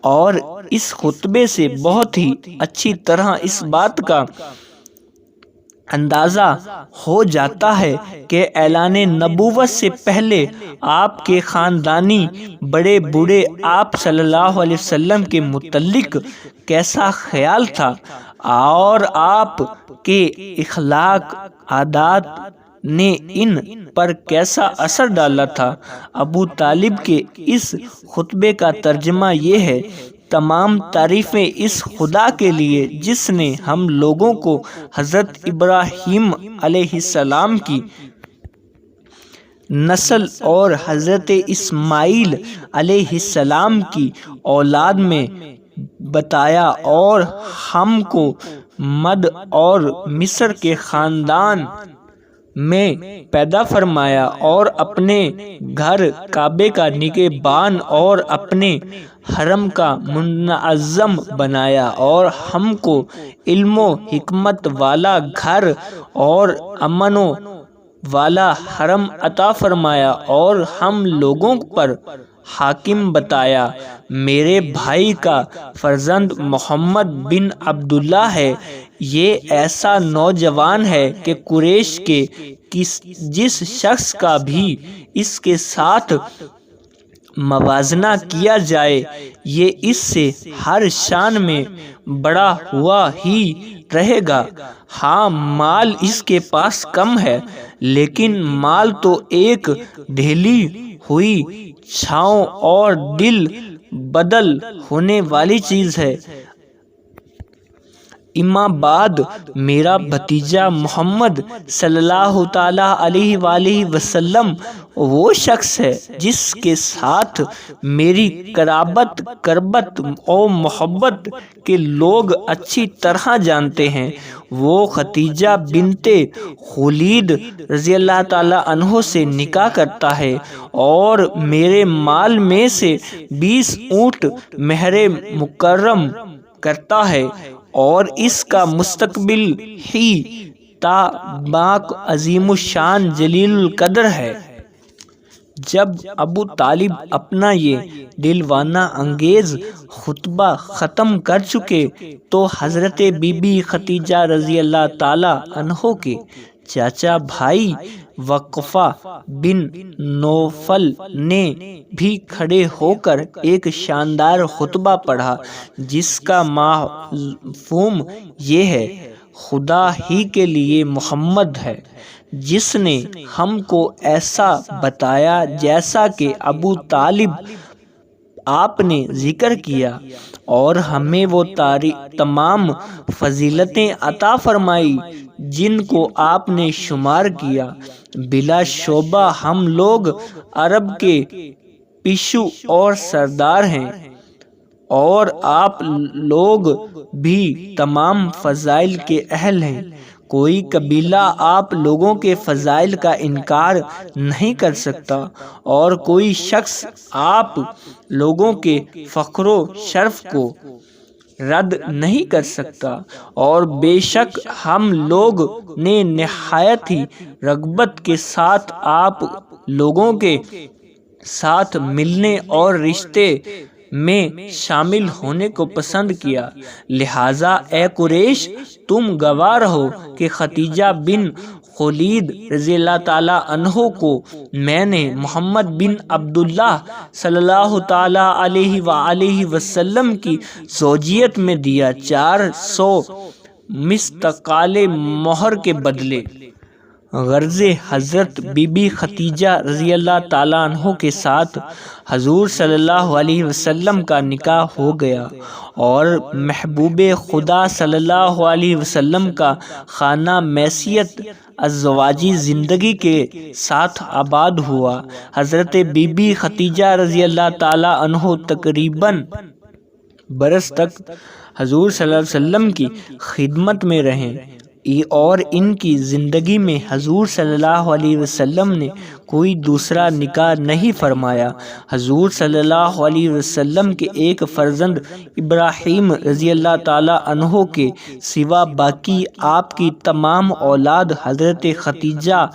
اور اس خطبے سے بہت ہی اچھی طرح اس بات کا اندازہ ہو جاتا ہے کہ اعلان نبوت سے پہلے آپ کے خاندانی بڑے بوڑھے آپ صلی اللہ علیہ وسلم کے متعلق کیسا خیال تھا اور آپ کے اخلاق عادات نے ان پر کیسا اثر ڈالا تھا۔ ابو طالب کے اس خطبے کا ترجمہ یہ ہے: تمام تعریفیں اس خدا کے لیے جس نے ہم لوگوں کو حضرت ابراہیم علیہ السلام کی نسل اور حضرت اسماعیل علیہ السلام کی اولاد میں بتایا اور ہم کو مد اور مصر کے خاندان میں پیدا فرمایا اور اپنے گھر کعبے کا نگہبان اور اپنے حرم کا منظم بنایا اور ہم کو علم و حکمت والا گھر اور امن والا حرم عطا فرمایا اور ہم لوگوں پر حاکم بتایا۔ میرے بھائی کا فرزند محمد بن عبداللہ ہے۔ یہ ایسا نوجوان ہے کہ قریش کے جس شخص کا بھی اس کے ساتھ موازنہ کیا جائے یہ اس سے ہر شان میں بڑا ہوا ہی رہے گا۔ ہاں، مال اس کے پاس کم ہے، لیکن مال تو ایک ڈھلی ہوئی چھاؤں اور دل بدل ہونے والی چیز ہے۔ اما بعد، میرا بھتیجا محمد صلی اللہ تعالی علیہ وآلہ وسلم وہ شخص ہے جس کے ساتھ میری قرابت اور محبت کے لوگ اچھی طرح جانتے ہیں۔ وہ خدیجہ بنت خویلد رضی اللہ تعالی عنہ سے نکاح کرتا ہے اور میرے مال میں سے 20 اونٹ مہر مکرم کرتا ہے اور اس کا مستقبل ہی تا باک عظیم الشان جلیل القدر ہے۔ جب ابو طالب اپنا یہ دلوانہ انگیز خطبہ ختم کر چکے تو حضرت بی بی خدیجہ رضی اللہ تعالی عنہ کے چاچا بھائی ورقہ بن نوفل نے بھی کھڑے ہو کر ایک شاندار خطبہ پڑھا جس کا مفہوم یہ ہے: خدا ہی کے لیے محمد ہے جس نے ہم کو ایسا بتایا جیسا کہ ابو طالب آپ نے ذکر کیا اور ہمیں وہ تمام فضیلتیں عطا فرمائی جن کو آپ نے شمار کیا۔ بلا شبہ ہم لوگ عرب کے پیشو اور سردار ہیں، اور آپ لوگ بھی تمام فضائل کے اہل ہیں۔ کوئی قبیلہ آپ لوگوں کے فضائل کا انکار نہیں کر سکتا، اور کوئی شخص آپ لوگوں کے فخر و شرف کو رد نہیں کر سکتا، اور بے شک ہم لوگ نے نہایت ہی رغبت کے ساتھ آپ لوگوں کے ساتھ ملنے اور رشتے میں شامل ہونے کو پسند کیا۔ لہٰذا اے قریش، تم گواہ رہو کہ ختیجہ بن خولید رضی اللہ تعالیٰ عنہ کو میں نے محمد بن عبداللہ صلی اللہ تعالیٰ علیہ وآلہ وسلم کی زوجیت میں دیا 400 مستقال مہر کے بدلے۔ غرض حضرت بی بی ختیجہ رضی اللہ تعالیٰ عنہ کے ساتھ حضور صلی اللہ علیہ وسلم کا نکاح ہو گیا، اور محبوب خدا صلی اللہ علیہ وسلم کا خانہ معیشت ازدواجی زندگی کے ساتھ آباد ہوا۔ حضرت بی بی ختیجہ رضی اللہ تعالیٰ عنہ تقریباً برس تک حضور صلی اللہ علیہ وسلم کی خدمت میں رہیں، اور ان کی زندگی میں حضور صلی اللہ علیہ وسلم نے کوئی دوسرا نکاح نہیں فرمایا۔ حضور صلی اللہ علیہ وسلم کے ایک فرزند ابراہیم رضی اللہ تعالیٰ عنہ کے سوا باقی آپ کی تمام اولاد حضرت ختیجہ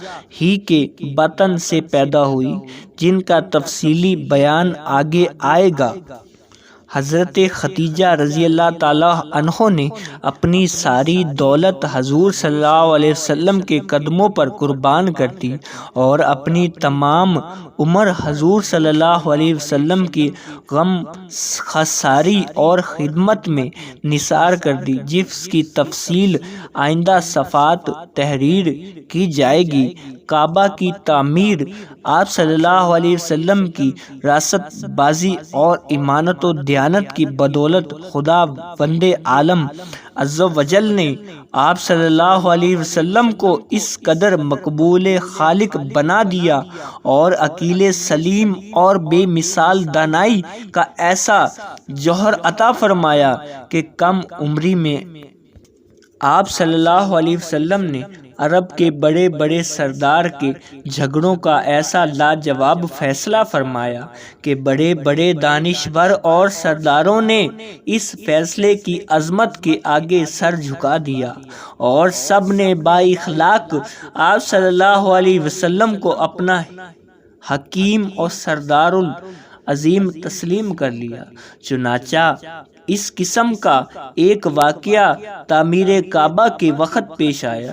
ہی کے بطن سے پیدا ہوئی، جن کا تفصیلی بیان آگے آئے گا۔ حضرت ختیجہ رضی اللہ تعالیٰ عنہ نے اپنی ساری دولت حضور صلی اللہ علیہ وسلم کے قدموں پر قربان کر دی، اور اپنی تمام عمر حضور صلی اللہ علیہ وسلم کی غم خساری اور خدمت میں نثار کر دی، جس کی تفصیل آئندہ صفحات تحریر کی جائے گی۔ کعبہ کی تعمیر آپ صلی اللہ علیہ وسلم کی راست بازی اور ایمانت و دیانت کی بدولت خدا وند عالم عز و جل نے آپ صلی اللہ علیہ وسلم کو اس قدر مقبول خالق بنا دیا، اور عقل سلیم اور بے مثال دانائی کا ایسا جوہر عطا فرمایا کہ کم عمری میں آپ صلی اللہ علیہ وسلم نے عرب کے بڑے بڑے سردار کے جھگڑوں کا ایسا لاجواب فیصلہ فرمایا کہ بڑے بڑے دانشور اور سرداروں نے اس فیصلے کی عظمت کے آگے سر جھکا دیا، اور سب نے با اخلاق آپ صلی اللہ علیہ وسلم کو اپنا حکیم اور سردار العظیم تسلیم کر لیا۔ چنانچہ اس قسم کا ایک واقعہ تعمیر کعبہ کے وقت پیش آیا،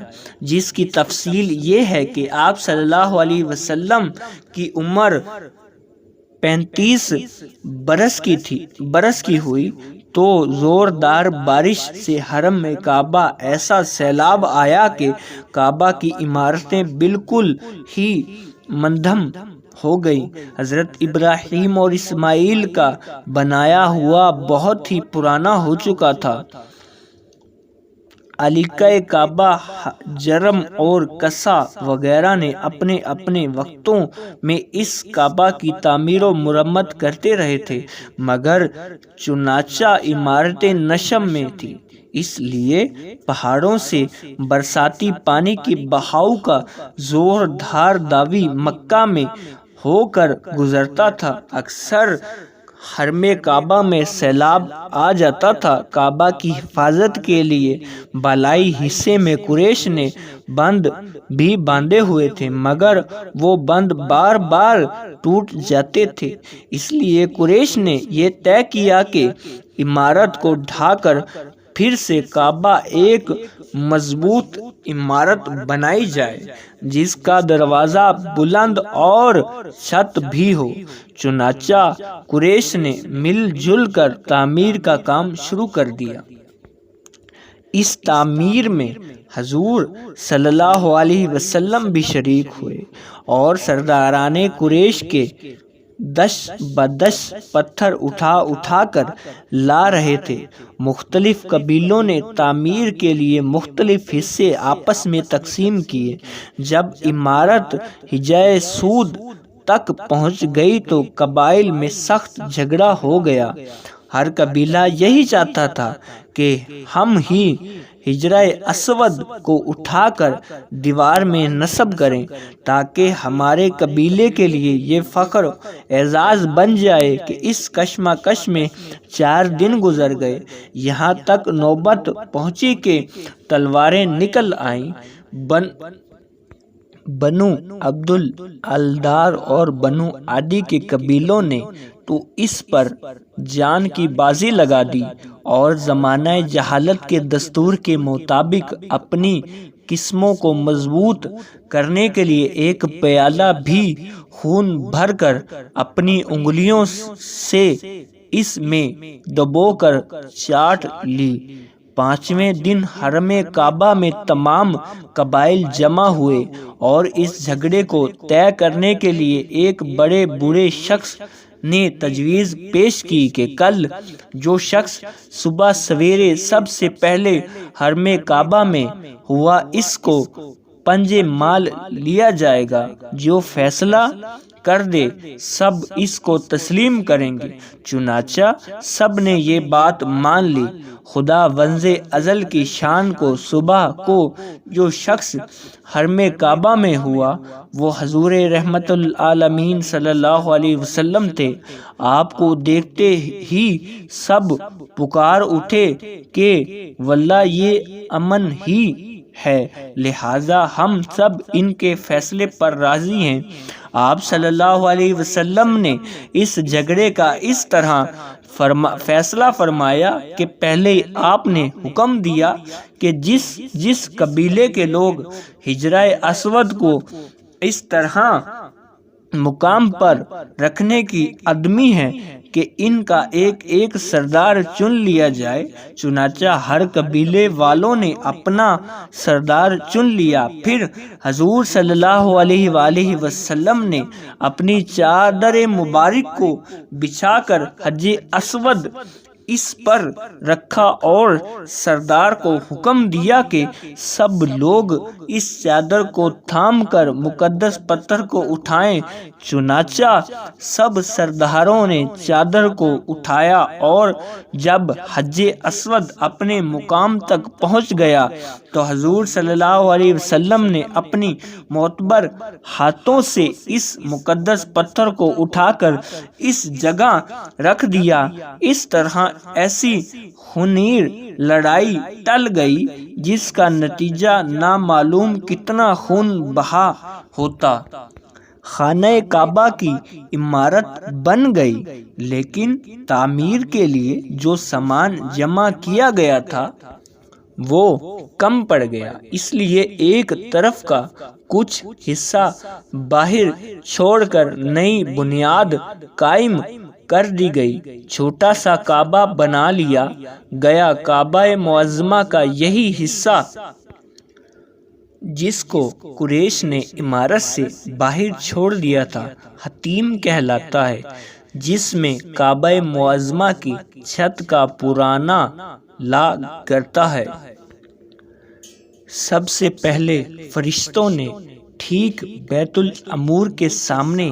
جس کی تفصیل یہ ہے کہ آپ صلی اللہ علیہ وسلم کی عمر 35 برس کی ہوئی تو زوردار بارش سے حرم میں کعبہ ایسا سیلاب آیا کہ کعبہ کی عمارتیں بالکل ہی منہدم ہو گئی۔ حضرت ابراہیم اور اسماعیل کا بنایا ہوا بہت ہی پرانا ہو چکا تھا۔ علیقہ کعبہ جرم اور کسا وغیرہ نے اپنے اپنے وقتوں میں اس کعبہ کی تعمیر و مرمت کرتے رہے تھے، مگر چنانچہ عمارتیں نشم میں تھیں، اس لیے پہاڑوں سے برساتی پانی کی بہاؤ کا زوردار داوی مکہ میں ہو کر گزرتا تھا۔ اکثر حرم کعبہ میں سیلاب آ جاتا تھا۔ کعبہ کی حفاظت کے لیے بالائی حصے میں قریش نے بند بھی باندھے ہوئے تھے، مگر وہ بند بار بار ٹوٹ جاتے تھے، اس لیے قریش نے یہ طے کیا کہ عمارت کو ڈھا کر پھر سے کعبہ ایک مضبوط عمارت بنائی جائے، جس کا دروازہ بلند اور چھت بھی ہو۔ چنانچہ قریش نے مل جل کر تعمیر کا کام شروع کر دیا۔ اس تعمیر میں حضور صلی اللہ علیہ وسلم بھی شریک ہوئے، اور سرداران قریش کے دش بدش پتھر اٹھا اٹھا کر لا رہے تھے۔ مختلف قبیلوں نے تعمیر کے لیے مختلف حصے آپس میں تقسیم کیے۔ جب عمارت حجۂ سود تک پہنچ گئی تو قبائل میں سخت جھگڑا ہو گیا۔ ہر قبیلہ یہی چاہتا تھا کہ ہم ہی حجرۂ اسود کو اٹھا کر دیوار میں نصب کریں تاکہ ہمارے قبیلے کے لیے یہ فخر و اعزاز بن جائے کہ اس کشمکش میں 4 دن گزر گئے، یہاں تک نوبت پہنچی کہ تلواریں نکل آئیں۔ بنو عبد الدار اور بنو عدی کے قبیلوں نے تو اس پر جان کی بازی لگا دی اور زمانہ جہالت کے دستور کے مطابق اپنی قسموں کو مضبوط کرنے کے لیے ایک پیالہ بھی خون بھر کر اپنی انگلیوں سے اس میں ڈبو کر چاٹ لی۔ 5ویں دن حرم کعبہ میں تمام قبائل جمع ہوئے اور اس جھگڑے کو طے کرنے کے لیے ایک بڑے بوڑھے شخص نے تجویز پیش کی کہ کل جو شخص صبح سویرے سب سے پہلے حرم کعبہ میں ہوا اس کو پنجے مال لیا جائے گا، جو فیصلہ کر دے سب اس کو تسلیم کریں گے۔ چنانچہ سب نے یہ بات مان لی۔ خدا ونز ازل کی شان کو صبح کو جو شخص حرم کعبہ میں ہوا وہ حضور رحمت العالمین صلی اللہ علیہ وسلم تھے۔ آپ کو دیکھتے ہی سب پکار اٹھے کہ واللہ یہ امن ہی ہے، لہذا ہم سب ان کے فیصلے پر راضی ہیں۔ آپ صلی اللہ علیہ وسلم نے اس جھگڑے کا اس طرح فیصلہ فرمایا کہ پہلے آپ نے حکم دیا کہ جس قبیلے کے لوگ حجرۂ اسود کو اس طرح مقام پر رکھنے کی عدمی ہے کہ ان کا ایک ایک سردار چن لیا جائے۔ چنانچہ ہر قبیلے والوں نے اپنا سردار چن لیا۔ پھر حضور صلی اللہ علیہ وآلہ وسلم نے اپنی چادر مبارک کو بچھا کر حجر اسود اس پر رکھا اور سردار کو حکم دیا کہ سب لوگ اس چادر کو تھام کر مقدس پتھر کو اٹھائیں۔ چنانچہ سب سرداروں نے چادر کو اٹھایا اور جب حجر اسود اپنے مقام تک پہنچ گیا تو حضور صلی اللہ علیہ وسلم نے اپنی معتبر ہاتھوں سے اس مقدس پتھر کو اٹھا کر اس جگہ رکھ دیا۔ اس طرح ایسی خونیر لڑائی ٹل گئی جس کا نتیجہ نامعلوم کتنا خون بہا ہوتا۔ خانہ کعبہ کی عمارت بن گئی، لیکن تعمیر کے لیے جو سامان جمع کیا گیا تھا وہ کم پڑ گیا، اس لیے ایک طرف کا کچھ حصہ باہر چھوڑ کر نئی بنیاد قائم کر دی گئی۔ چھوٹا سا کعبہ بنا لیا گیا۔ کعبہ معظمہ کا یہی حصہ جس کو قریش نے عمارت سے باہر چھوڑ دیا تھا حطیم کہلاتا ہے، جس میں کعبہ معظمہ کی چھت کا پرانا لا کرتا ہے۔ سب سے پہلے فرشتوں نے ٹھیک بیت المعمور کے سامنے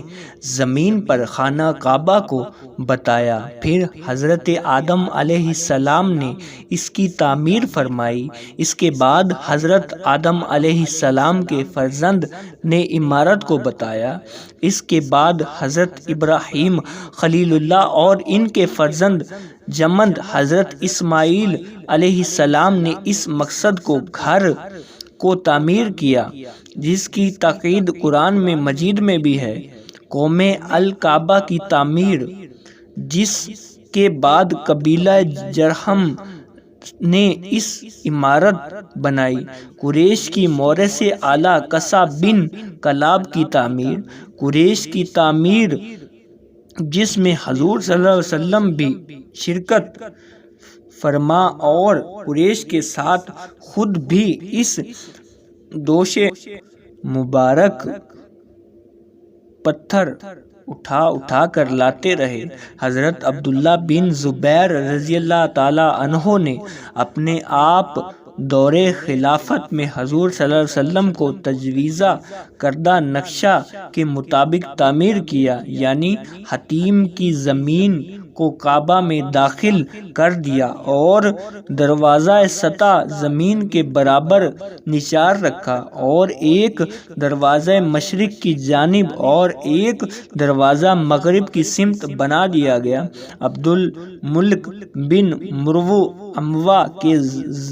زمین پر خانہ کعبہ کو بتایا، پھر حضرت آدم علیہ السلام نے اس کی تعمیر فرمائی۔ اس کے بعد حضرت آدم علیہ السلام کے فرزند نے عمارت کو بتایا۔ اس کے بعد حضرت ابراہیم خلیل اللہ اور ان کے فرزند جمند حضرت اسماعیل علیہ السلام نے اس مقصد کو گھر کو تعمیر کیا، جس کی تاکید قرآن مجید میں بھی ہے۔ قوم الکعبہ کی تعمیر، جس کے بعد قبیلہ جرہم نے اس عمارت بنائی۔ قریش کی مورث اعلیٰ قصہ بن کلاب کی تعمیر۔ قریش کی تعمیر جس میں حضور صلی اللہ علیہ وسلم بھی شرکت فرما اور قریش کے ساتھ خود بھی اس دوش مبارک پتھر اٹھا کر لاتے رہے۔ حضرت عبداللہ بن زبیر رضی اللہ تعالی عنہ نے اپنے آپ دور خلافت میں حضور صلی اللہ علیہ وسلم کو تجویزہ کردہ نقشہ کے مطابق تعمیر کیا، یعنی حتیم کی زمین کو کعبہ میں داخل کر دیا اور دروازہ سطح زمین کے برابر نچار رکھا، اور ایک دروازہ مشرق کی جانب اور ایک دروازہ مغرب کی سمت بنا دیا گیا۔ عبد الملک بن مروو اموا کے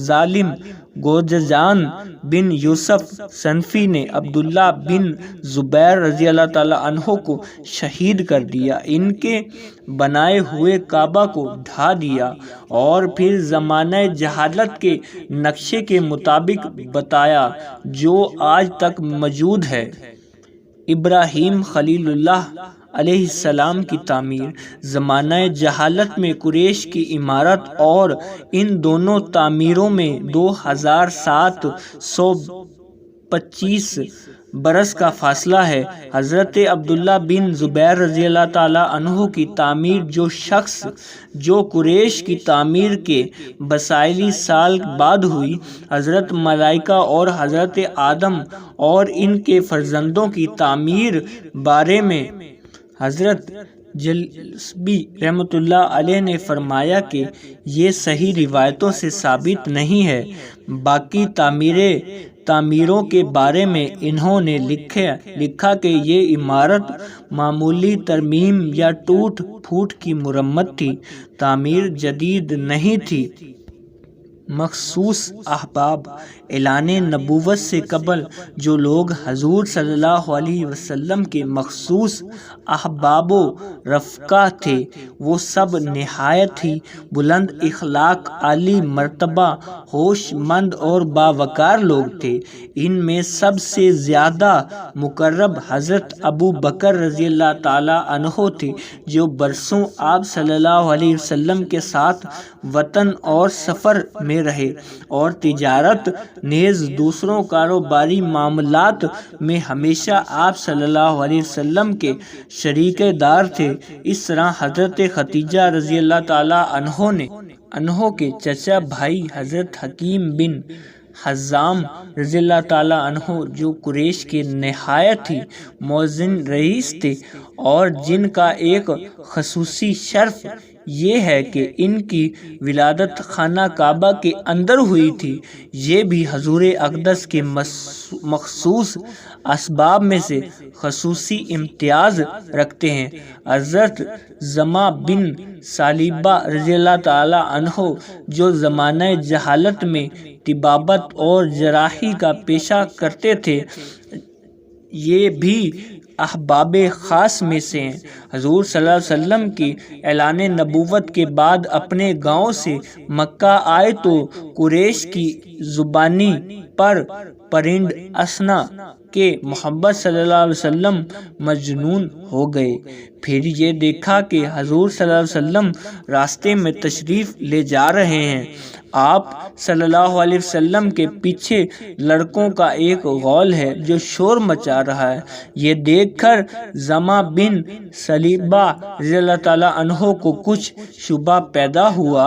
ظالم گوججان بن یوسف صنفی نے عبداللہ بن زبیر رضی اللہ تعالیٰ عنہ کو شہید کر دیا، ان کے بنائے ہوئے کعبہ کو ڈھا دیا اور پھر زمانہ جہالت کے نقشے کے مطابق بتایا جو آج تک موجود ہے۔ ابراہیم خلیل اللہ علیہ السلام کی تعمیر۔ زمانہ جہالت میں قریش کی عمارت اور ان دونوں تعمیروں میں 2725 برس کا فاصلہ ہے۔ حضرت عبداللہ بن زبیر رضی اللہ تعالی عنہ کی تعمیر جو قریش کی تعمیر کے بسائلی سال بعد ہوئی، حضرت ملائکہ اور حضرت آدم اور ان کے فرزندوں کی تعمیر بارے میں حضرت جلسبی رحمۃ اللہ علیہ نے فرمایا کہ یہ صحیح روایتوں سے ثابت نہیں ہے۔ باقی تعمیروں کے بارے میں انہوں نے لکھا کہ یہ عمارت معمولی ترمیم یا ٹوٹ پھوٹ کی مرمت تھی، تعمیر جدید نہیں تھی۔ مخصوص احباب۔ اعلان نبوت سے قبل جو لوگ حضور صلی اللہ علیہ وسلم کے مخصوص احباب و رفقا تھے، وہ سب نہایت ہی بلند اخلاق، عالی مرتبہ، ہوش مند اور باوقار لوگ تھے۔ ان میں سب سے زیادہ مقرب حضرت ابو بکر رضی اللہ تعالی عنہ تھے، جو برسوں آپ صلی اللہ علیہ وسلم کے ساتھ وطن اور سفر میں رہے اور تجارت نیز دوسروں کاروباری معاملات میں ہمیشہ آپ صلی اللہ علیہ وسلم کے شریک دار تھے۔ اس طرح حضرت خدیجہ رضی اللہ تعالی عنہ کے چچا بھائی حضرت حکیم بن حزام رضی اللہ تعالی عنہ، جو قریش کے نہایت ہی موزن رئیس تھے اور جن کا ایک خصوصی شرف یہ ہے کہ ان کی ولادت خانہ کعبہ کے اندر ہوئی تھی، یہ بھی حضور اقدس کے مخصوص اسباب میں سے خصوصی امتیاز رکھتے ہیں۔ حضرت زما بن ثعلبہ رضی اللہ تعالی عنہ، جو زمانہ جہالت میں طبابت اور جراحی کا پیشہ کرتے تھے، یہ بھی احباب خاص میں سے ہیں۔ حضور صلی اللہ علیہ وسلم کی اعلان نبوت کے بعد اپنے گاؤں سے مکہ آئے تو قریش کی زبانی پر پرند اسنا کہ محمد صلی اللہ علیہ وسلم مجنون ہو گئے۔ پھر یہ دیکھا کہ حضور صلی اللہ علیہ وسلم راستے میں تشریف لے جا رہے ہیں، آپ صلی اللہ علیہ وسلم کے پیچھے لڑکوں کا ایک غول ہے جو شور مچا رہا ہے۔ یہ دیکھ کر زما بن ثعلبہ رضی اللہ تعالیٰ عنہ کو کچھ شبہ پیدا ہوا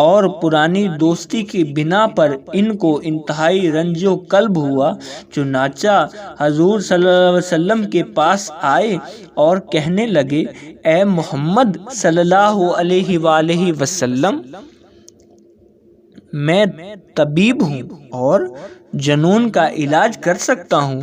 اور پرانی دوستی کی بنا پر ان کو انتہائی رنج و قلب ہوا، چنانچہ حضور صلی اللہ علیہ وسلم کے پاس آئے اور کہنے لگے، اے محمد صلی اللہ علیہ وآلہ وسلم، میں طبیب ہوں اور جنون کا علاج کر سکتا ہوں۔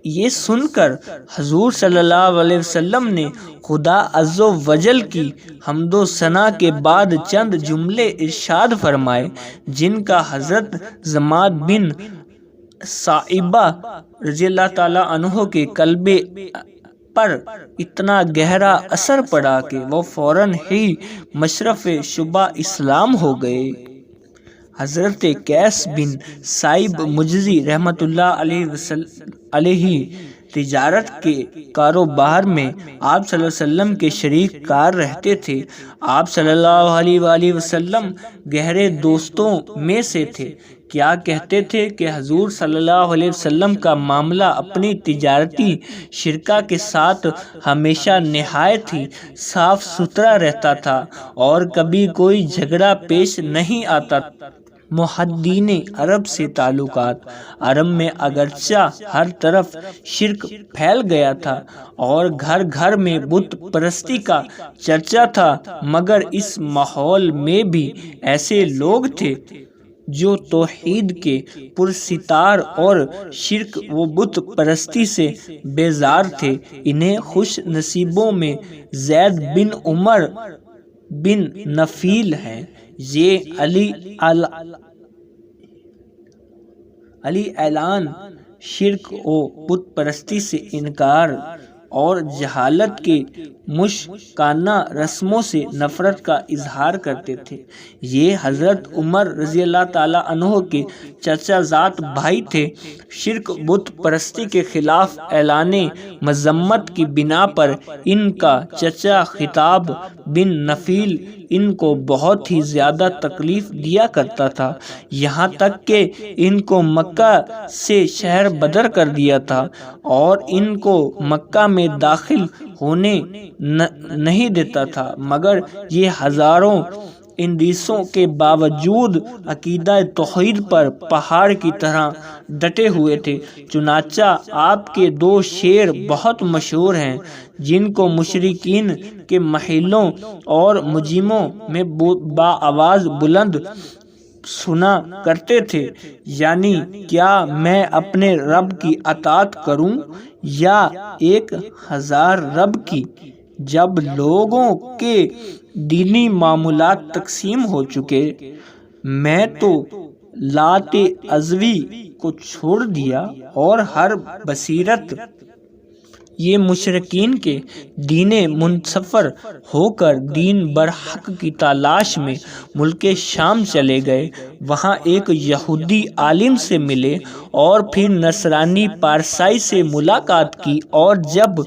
یہ سن کر حضور صلی اللہ علیہ وسلم نے خدا عز و جل کی حمد و ثنا کے بعد چند جملے ارشاد فرمائے، جن کا حضرت زماد بن ثعلبہ رضی اللہ تعالی عنہ کے قلب پر اتنا گہرا اثر پڑا کہ وہ فوراً ہی مشرف شبہ اسلام ہو گئے۔ حضرت قیس بن سائب مجزی رحمۃ اللہ علیہ تجارت کے کاروبار میں آپ صلی اللہ علیہ وسلم کے شریک کار رہتے تھے۔ آپ صلی اللہ علیہ وآلہ وسلم گہرے دوستوں میں سے تھے۔ کیا کہتے تھے کہ حضور صلی اللہ علیہ وسلم کا معاملہ اپنی تجارتی شرکا کے ساتھ ہمیشہ نہایت ہی صاف ستھرا رہتا تھا اور کبھی کوئی جھگڑا پیش نہیں آتا۔ محدثین عرب سے تعلقات۔ عرب میں اگرچہ ہر طرف شرک پھیل گیا تھا اور گھر گھر میں بت پرستی کا چرچا تھا، مگر اس ماحول میں بھی ایسے لوگ تھے جو توحید کے پرستار اور شرک و بت پرستی سے بیزار تھے۔ انہیں خوش نصیبوں میں زید بن عمر بن نفیل ہیں۔ یہ علی اعلان شرک و بت پرستی سے انکار اور جہالت کے مشرکانہ رسموں سے نفرت کا اظہار کرتے تھے۔ یہ حضرت عمر رضی اللہ تعالیٰ عنہ کے چچا زاد بھائی تھے۔ شرک بت پرستی کے خلاف اعلان مذمت کی بنا پر ان کا چچا خطاب بن نفیل ان کو بہت ہی زیادہ تکلیف دیا کرتا تھا، یہاں تک کہ ان کو مکہ سے شہر بدر کر دیا تھا اور ان کو مکہ میں داخل ہونے نہیں دیتا تھا، مگر یہ ہزاروں اندیشوں کے باوجود عقیدہ توحید پر پہاڑ کی طرح ڈٹے ہوئے تھے۔ چنانچہ آپ کے دو شعر بہت مشہور ہیں جن کو مشرکین کے محلوں اور مجمعوں میں بآواز بلند سنا کرتے تھے، یعنی کیا میں اپنے رب کی اطاعت کروں یا 1000 رب کی؟ جب لوگوں کے دینی معاملات تقسیم ہو چکے، میں تو لات عزوی کو چھوڑ دیا اور ہر بصیرت یہ مشرکین کے دین منصفر ہو کر دین برحق کی تلاش میں ملک شام چلے گئے۔ وہاں ایک یہودی عالم سے ملے اور پھر نصرانی پارسائی سے ملاقات کی، اور جب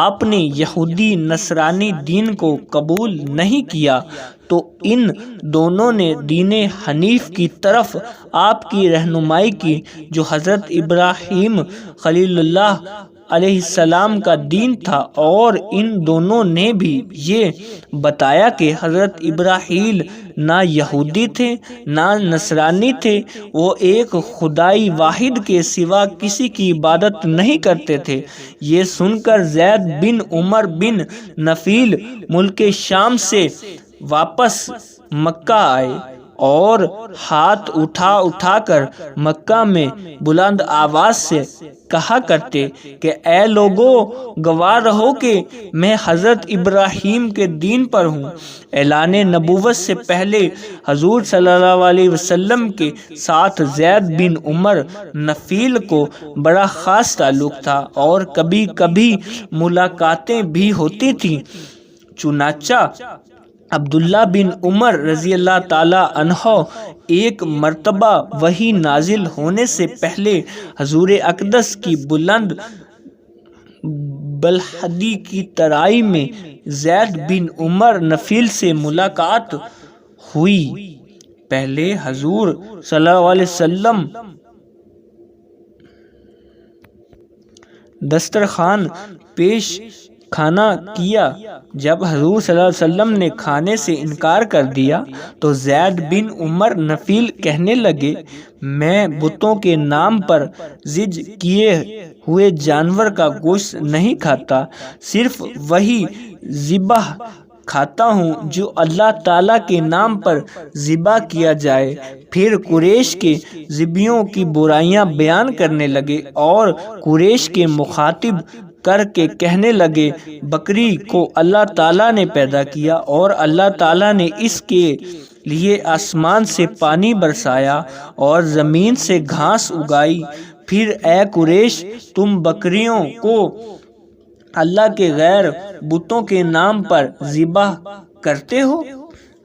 آپ نے یہودی نصرانی دین کو قبول نہیں کیا تو ان دونوں نے دین حنیف کی طرف آپ کی رہنمائی کی، جو حضرت ابراہیم خلیل اللہ علیہ السلام کا دین تھا، اور ان دونوں نے بھی یہ بتایا کہ حضرت ابراہیم نہ یہودی تھے نہ نصرانی تھے، وہ ایک خدائی واحد کے سوا کسی کی عبادت نہیں کرتے تھے۔ یہ سن کر زید بن عمر بن نفیل ملک شام سے واپس مکہ آئے اور ہاتھ اٹھا کر مکہ میں بلند آواز سے کہا کرتے کہ اے لوگو، گواہ رہو کہ میں حضرت ابراہیم کے دین پر ہوں۔ اعلان نبوت سے پہلے حضور صلی اللہ علیہ وسلم کے ساتھ زید بن عمر نفیل کو بڑا خاص تعلق تھا اور کبھی کبھی ملاقاتیں بھی ہوتی تھیں۔ چنانچہ عبداللہ بن عمر رضی اللہ تعالیٰ عنہ ایک مرتبہ وحی نازل ہونے سے پہلے حضور اقدس کی بلند بلحدی کی ترائی میں زید بن عمر نفیل سے ملاقات ہوئی۔ پہلے حضور صلی اللہ علیہ وسلم دسترخوان پیش کھانا کیا۔ جب حضور صلی اللہ علیہ وسلم نے کھانے سے انکار کر دیا تو زید بن عمر نفیل کہنے لگے، میں بتوں کے نام پر ذبح کیے ہوئے جانور کا گوشت نہیں کھاتا، صرف وہی ذبح کھاتا ہوں جو اللہ تعالیٰ کے نام پر ذبح کیا جائے۔ پھر قریش کے ذبیحوں کی برائیاں بیان کرنے لگے اور قریش کے مخاطب کر کے کہنے لگے، بکری کو اللہ تعالیٰ نے پیدا کیا اور اللہ تعالیٰ نے اس کے لیے آسمان سے پانی برسایا اور زمین سے گھاس اگائی، پھر اے قریش تم بکریوں کو اللہ کے غیر بتوں کے نام پر ذبح کرتے ہو۔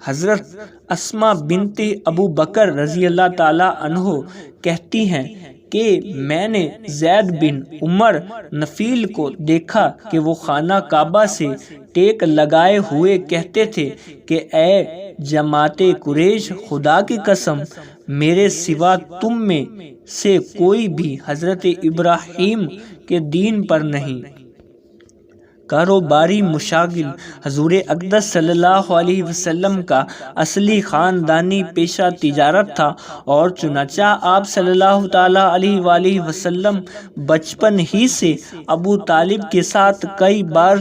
حضرت اسماء بنت ابو بکر رضی اللہ تعالیٰ عنہ کہتی ہیں کہ میں نے زید بن عمر نفیل کو دیکھا کہ وہ خانہ کعبہ سے ٹیک لگائے ہوئے کہتے تھے کہ اے جماعت قریش، خدا کی قسم میرے سوا تم میں سے کوئی بھی حضرت ابراہیم کے دین پر نہیں۔ کاروباری مشاغل حضور اقدس صلی اللہ علیہ وسلم کا اصلی خاندانی پیشہ تجارت تھا، اور چنانچہ آپ صلی اللہ تعالی علیہ وآلہ وسلم بچپن ہی سے ابو طالب کے ساتھ کئی بار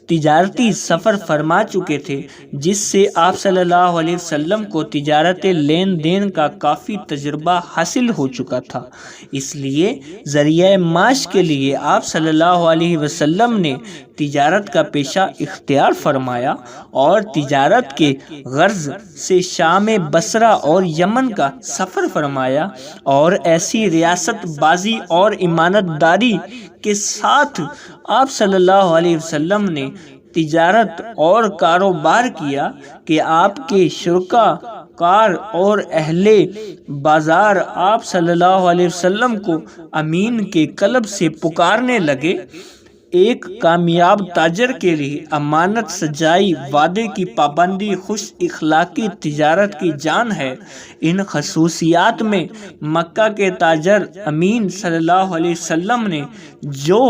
تجارتی سفر فرما چکے تھے، جس سے آپ صلی اللہ علیہ وسلم کو تجارت لین دین کا کافی تجربہ حاصل ہو چکا تھا۔ اس لیے ذریعہ معاش کے لیے آپ صلی اللہ علیہ وسلم نے تجارت کا پیشہ اختیار فرمایا اور تجارت کے غرض سے شام، بصرہ اور یمن کا سفر فرمایا، اور ایسی ریاست بازی اور امانت داری کے ساتھ آپ صلی اللہ علیہ وسلم نے تجارت اور کاروبار کیا کہ آپ کے شرکا کار اور اہل بازار آپ صلی اللہ علیہ وسلم کو امین کے قلب سے پکارنے لگے۔ ایک کامیاب تاجر کے لیے امانت سجائی، وعدے کی پابندی، خوش اخلاقی تجارت کی جان ہے۔ ان خصوصیات میں مکہ کے تاجر امین صلی اللہ علیہ وسلم نے جو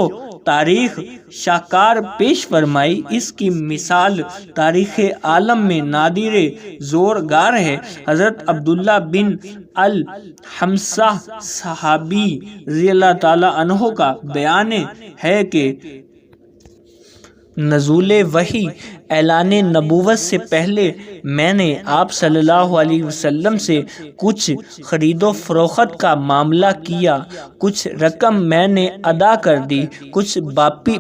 تاریخ شاہکار پیش فرمائی، اس کی مثال تاریخ عالم میں نادر زورگار ہے۔ حضرت عبداللہ بن الحمصہ صحابی رضی اللہ تعالی عنہ کا بیان ہے کہ نزول وحی اعلان نبوت سے پہلے میں نے آپ صلی اللہ علیہ وسلم سے کچھ خرید و فروخت کا معاملہ کیا، کچھ رقم میں نے ادا کر دی، کچھ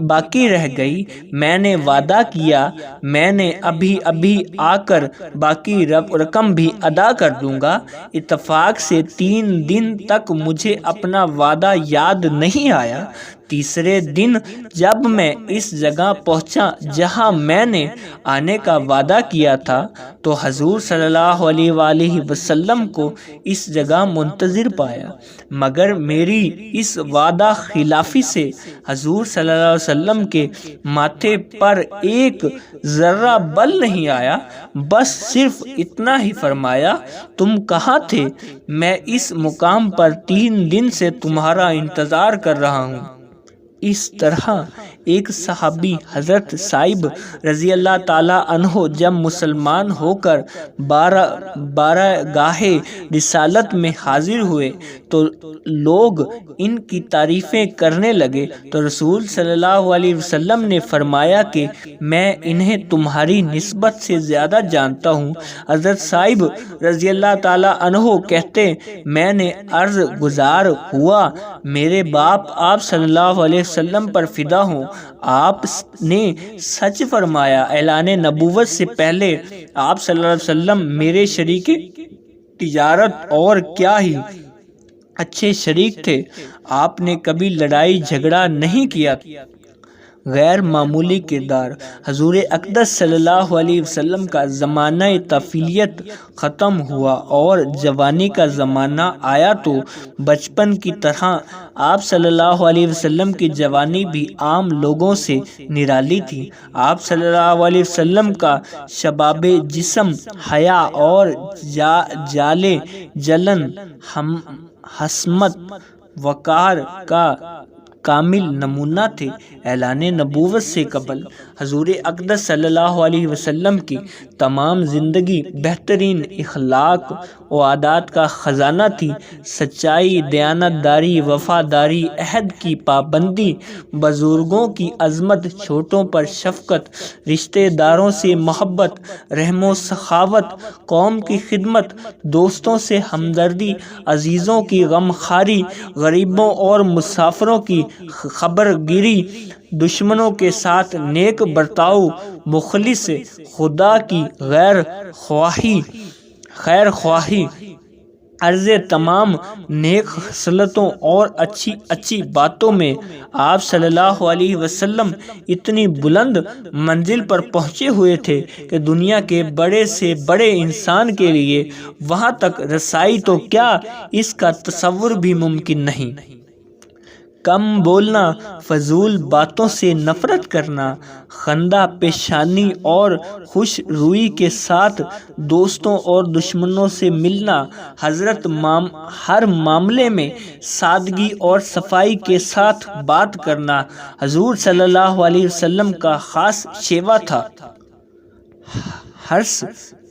باقی رہ گئی۔ میں نے وعدہ کیا میں نے ابھی آ کر باقی رقم بھی ادا کر دوں گا۔ اتفاق سے 3 دن تک مجھے اپنا وعدہ یاد نہیں آیا۔ تیسرے دن جب میں اس جگہ پہنچا جہاں میں نے آنے کا وعدہ کیا تھا، تو حضور صلی اللہ علیہ وآلہ وسلم کو اس جگہ منتظر پایا، مگر میری اس وعدہ خلافی سے حضور صلی اللہ علیہ وسلم کے ماتھے پر ایک ذرہ بل نہیں آیا، بس صرف اتنا ہی فرمایا، تم کہاں تھے؟ میں اس مقام پر 3 دن سے تمہارا انتظار کر رہا ہوں۔ اس طرح ایک صحابی حضرت صائب رضی اللہ تعالیٰ عنہ جب مسلمان ہو کر بارگاہ رسالت میں حاضر ہوئے تو لوگ ان کی تعریفیں کرنے لگے، تو رسول صلی اللہ علیہ وسلم نے فرمایا کہ میں انہیں تمہاری نسبت سے زیادہ جانتا ہوں۔ حضرت صائب رضی اللہ تعالیٰ عنہ کہتے، میں نے عرض گزار ہوا میرے باپ آپ صلی اللہ علیہ وسلم پر فدا ہوں، آپ نے سچ فرمایا، اعلان نبوت سے پہلے آپ صلی اللہ علیہ وسلم میرے شریک تجارت اور کیا ہی اچھے شریک تھے، آپ نے کبھی لڑائی جھگڑا نہیں کیا۔ غیر معمولی کردار۔ حضور اقدس صلی اللہ علیہ وسلم کا زمانہ طفولیت ختم ہوا اور جوانی کا زمانہ آیا تو بچپن کی طرح آپ صلی اللہ علیہ وسلم کی جوانی بھی عام لوگوں سے نرالی تھی۔ آپ صلی اللہ علیہ وسلم کا شباب جسم حیا اور جلن، حسمت، وقار کا کامل نمونہ تھے۔ اعلان نبوت سے قبل حضور اقدس صلی اللہ علیہ وسلم کی تمام زندگی بہترین اخلاق و عادات کا خزانہ تھی۔ سچائی، دیانت داری، وفاداری، عہد کی پابندی، بزرگوں کی عظمت، چھوٹوں پر شفقت، رشتہ داروں سے محبت، رحم و سخاوت، قوم کی خدمت، دوستوں سے ہمدردی، عزیزوں کی غمخواری، غریبوں اور مسافروں کی خبرگیری، دشمنوں کے ساتھ نیک برتاؤ، مخلص خدا کی خیر خواہی، عرض تمام نیک خصلتوں اور اچھی اچھی باتوں میں آپ صلی اللہ علیہ وسلم اتنی بلند منزل پر پہنچے ہوئے تھے کہ دنیا کے بڑے سے بڑے انسان کے لیے وہاں تک رسائی تو کیا اس کا تصور بھی ممکن نہیں۔ کم بولنا، فضول باتوں سے نفرت کرنا، خندہ پیشانی اور خوش روئی کے ساتھ دوستوں اور دشمنوں سے ملنا، ہر معاملے میں سادگی اور صفائی کے ساتھ بات کرنا حضور صلی اللہ علیہ وسلم کا خاص شیوا تھا۔ حرص،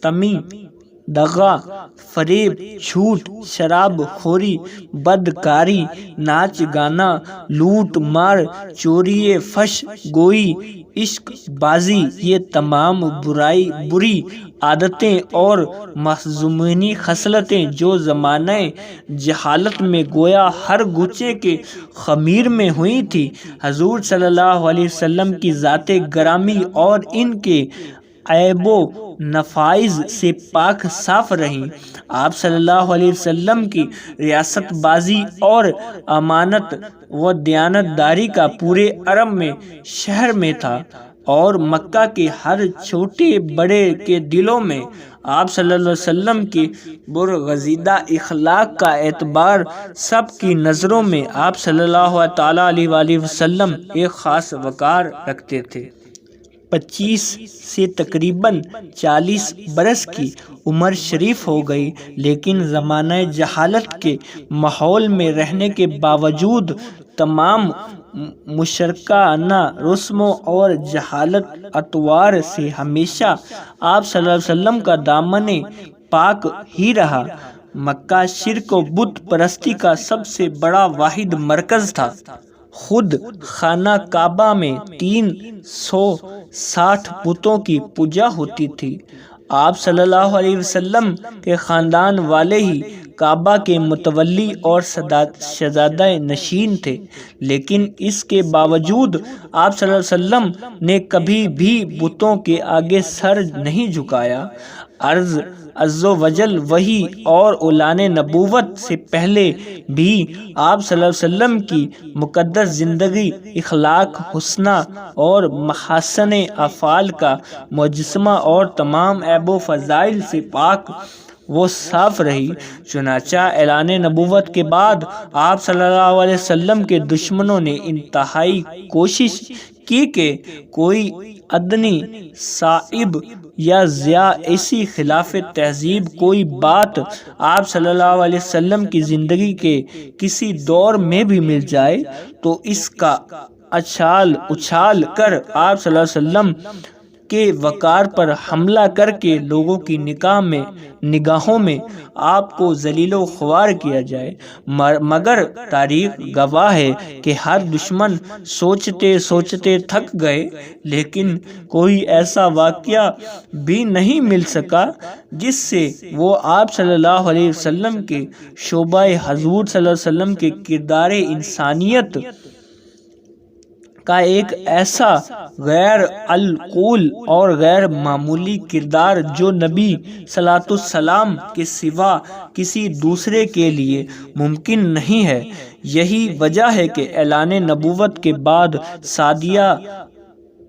طمع، دغا، فریب، جھوٹ، شراب خوری، بدکاری، ناچ گانا، لوٹ مار، چوری فحش گوئی، عشق بازی، یہ تمام بری عادتیں اور محزونی خصلتیں جو زمانہ جہالت میں گویا ہر گوچے کے خمیر میں ہوئی تھی، حضور صلی اللہ علیہ وسلم کی ذات گرامی اور ان کے عیب و نفائذ سے پاک صاف رہیں۔ آپ صلی اللہ علیہ وسلم کی ریاست بازی اور امانت و دیانت داری کا پورے عرب میں شہر میں تھا، اور مکہ کے ہر چھوٹے بڑے کے دلوں میں آپ صلی اللہ علیہ وسلم کی برگزیدہ اخلاق کا اعتبار سب کی نظروں میں آپ صلی اللہ تعالیٰ علیہ وسلم ایک خاص وقار رکھتے تھے۔ 25 سے تقریباً 40 برس کی عمر شریف ہو گئی، لیکن زمانہ جہالت کے ماحول میں رہنے کے باوجود تمام مشرکانہ رسموں اور جہالت اطوار سے ہمیشہ آپ صلی اللہ علیہ وسلم کا دامن پاک ہی رہا۔ مکہ شرک و بت پرستی کا سب سے بڑا واحد مرکز تھا۔ خود خانہ کعبہ میں 360 بتوں کی پوجا ہوتی تھی۔ آپ صلی اللہ علیہ وسلم کے خاندان والے ہی کعبہ کے متولی اور شہزادہ نشین تھے، لیکن اس کے باوجود آپ صلی اللہ علیہ وسلم نے کبھی بھی بتوں کے آگے سر نہیں جھکایا۔ عز و جل وحی اور اعلان نبوت سے پہلے بھی آپ صلی اللہ علیہ وسلم کی مقدس زندگی اخلاق حسنہ اور محاسن افعال کا مجسمہ اور تمام عیب و فضائل سے پاک و صاف رہی۔ چنانچہ اعلان نبوت کے بعد آپ صلی اللہ علیہ وسلم کے دشمنوں نے انتہائی کوشش کی کہ کوئی ادنی صائب یا ضیاء ایسی خلاف تہذیب کوئی بات آپ صلی اللہ علیہ وسلم کی زندگی کے کسی دور میں بھی مل جائے تو اس کا اچھال کر آپ صلی اللہ علیہ وسلم کے وقار پر حملہ کر کے لوگوں کی نگاہوں میں آپ کو ذلیل و خوار کیا جائے۔ مگر تاریخ گواہ ہے کہ ہر دشمن سوچتے تھک گئے، لیکن کوئی ایسا واقعہ بھی نہیں مل سکا جس سے وہ آپ صلی اللہ علیہ وسلم کے شعبہ حضور صلی اللہ علیہ وسلم کے کردار انسانیت کا ایک ایسا غیر القول اور غیر معمولی کردار جو نبی صلوات السلام کے سوا کسی دوسرے کے لیے ممکن نہیں ہے۔ یہی وجہ ہے کہ اعلان نبوت کے بعد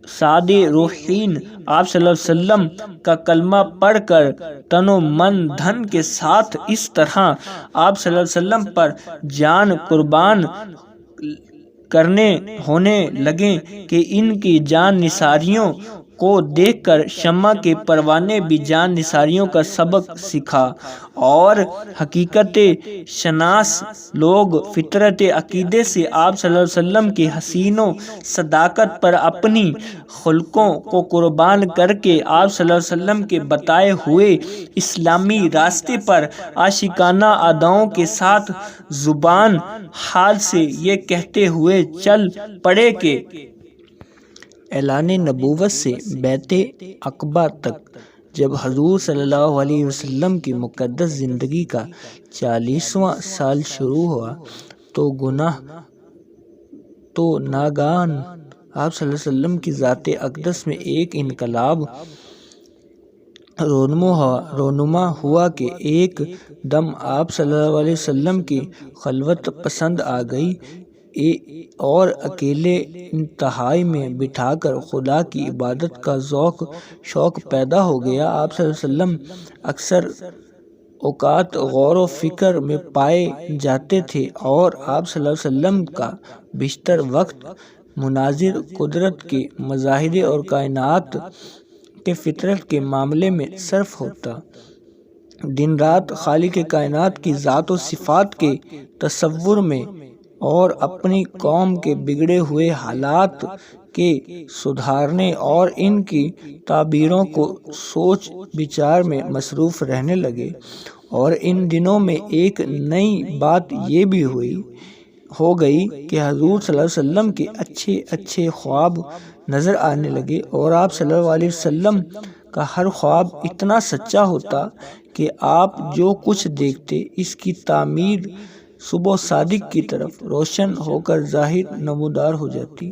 سادے روحین آپ صلی اللہ علیہ وسلم کا کلمہ پڑھ کر تن و من دھن کے ساتھ اس طرح آپ صلی اللہ علیہ وسلم پر جان قربان ہونے لگے کہ ان کی جان نثاریوں کو دیکھ کر شمع کے پروانے بھی جان نثاریوں کا سبق سیکھا، اور حقیقت شناس لوگ فطرت عقیدے سے آپ صلی اللہ علیہ وسلم کی حسین و صداقت پر اپنی خلقوں کو قربان کر کے آپ صلی اللہ علیہ وسلم کے بتائے ہوئے اسلامی راستے پر عاشقانہ اداؤں کے ساتھ زبان حال سے یہ کہتے ہوئے چل پڑے کہ اعلان نبوت سے بیعت عقبہ تک جب حضور صلی اللہ علیہ وسلم کی مقدس زندگی کا 40واں سال شروع ہوا تو ناگہان آپ صلی اللہ علیہ وسلم کی ذات اقدس میں ایک انقلاب رونما ہوا کہ ایک دم آپ صلی اللہ علیہ وسلم کی خلوت پسند آ گئی اور اکیلے انتہائی میں بٹھا کر خدا کی عبادت کا شوق پیدا ہو گیا۔ آپ صلی اللہ علیہ وسلم اکثر اوقات غور و فکر میں پائے جاتے تھے اور آپ صلی اللہ علیہ وسلم کا بیشتر وقت مناظر قدرت کے مظاہر اور کائنات کے فطرت کے معاملے میں صرف ہوتا۔ دن رات خالق کائنات کی ذات و صفات کے تصور میں اور اپنی قوم کے بگڑے ہوئے حالات کے سدھارنے اور ان کی تعبیروں کو سوچ بچار میں مصروف رہنے لگے۔ اور ان دنوں میں ایک نئی بات یہ بھی ہو گئی کہ حضور صلی اللہ علیہ وسلم کے اچھے اچھے خواب نظر آنے لگے اور آپ صلی اللہ علیہ وسلم کا ہر خواب اتنا سچا ہوتا کہ آپ جو کچھ دیکھتے اس کی تعمیر صبح صادق کی طرف روشن ہو کر ظاہر نمودار ہو جاتی۔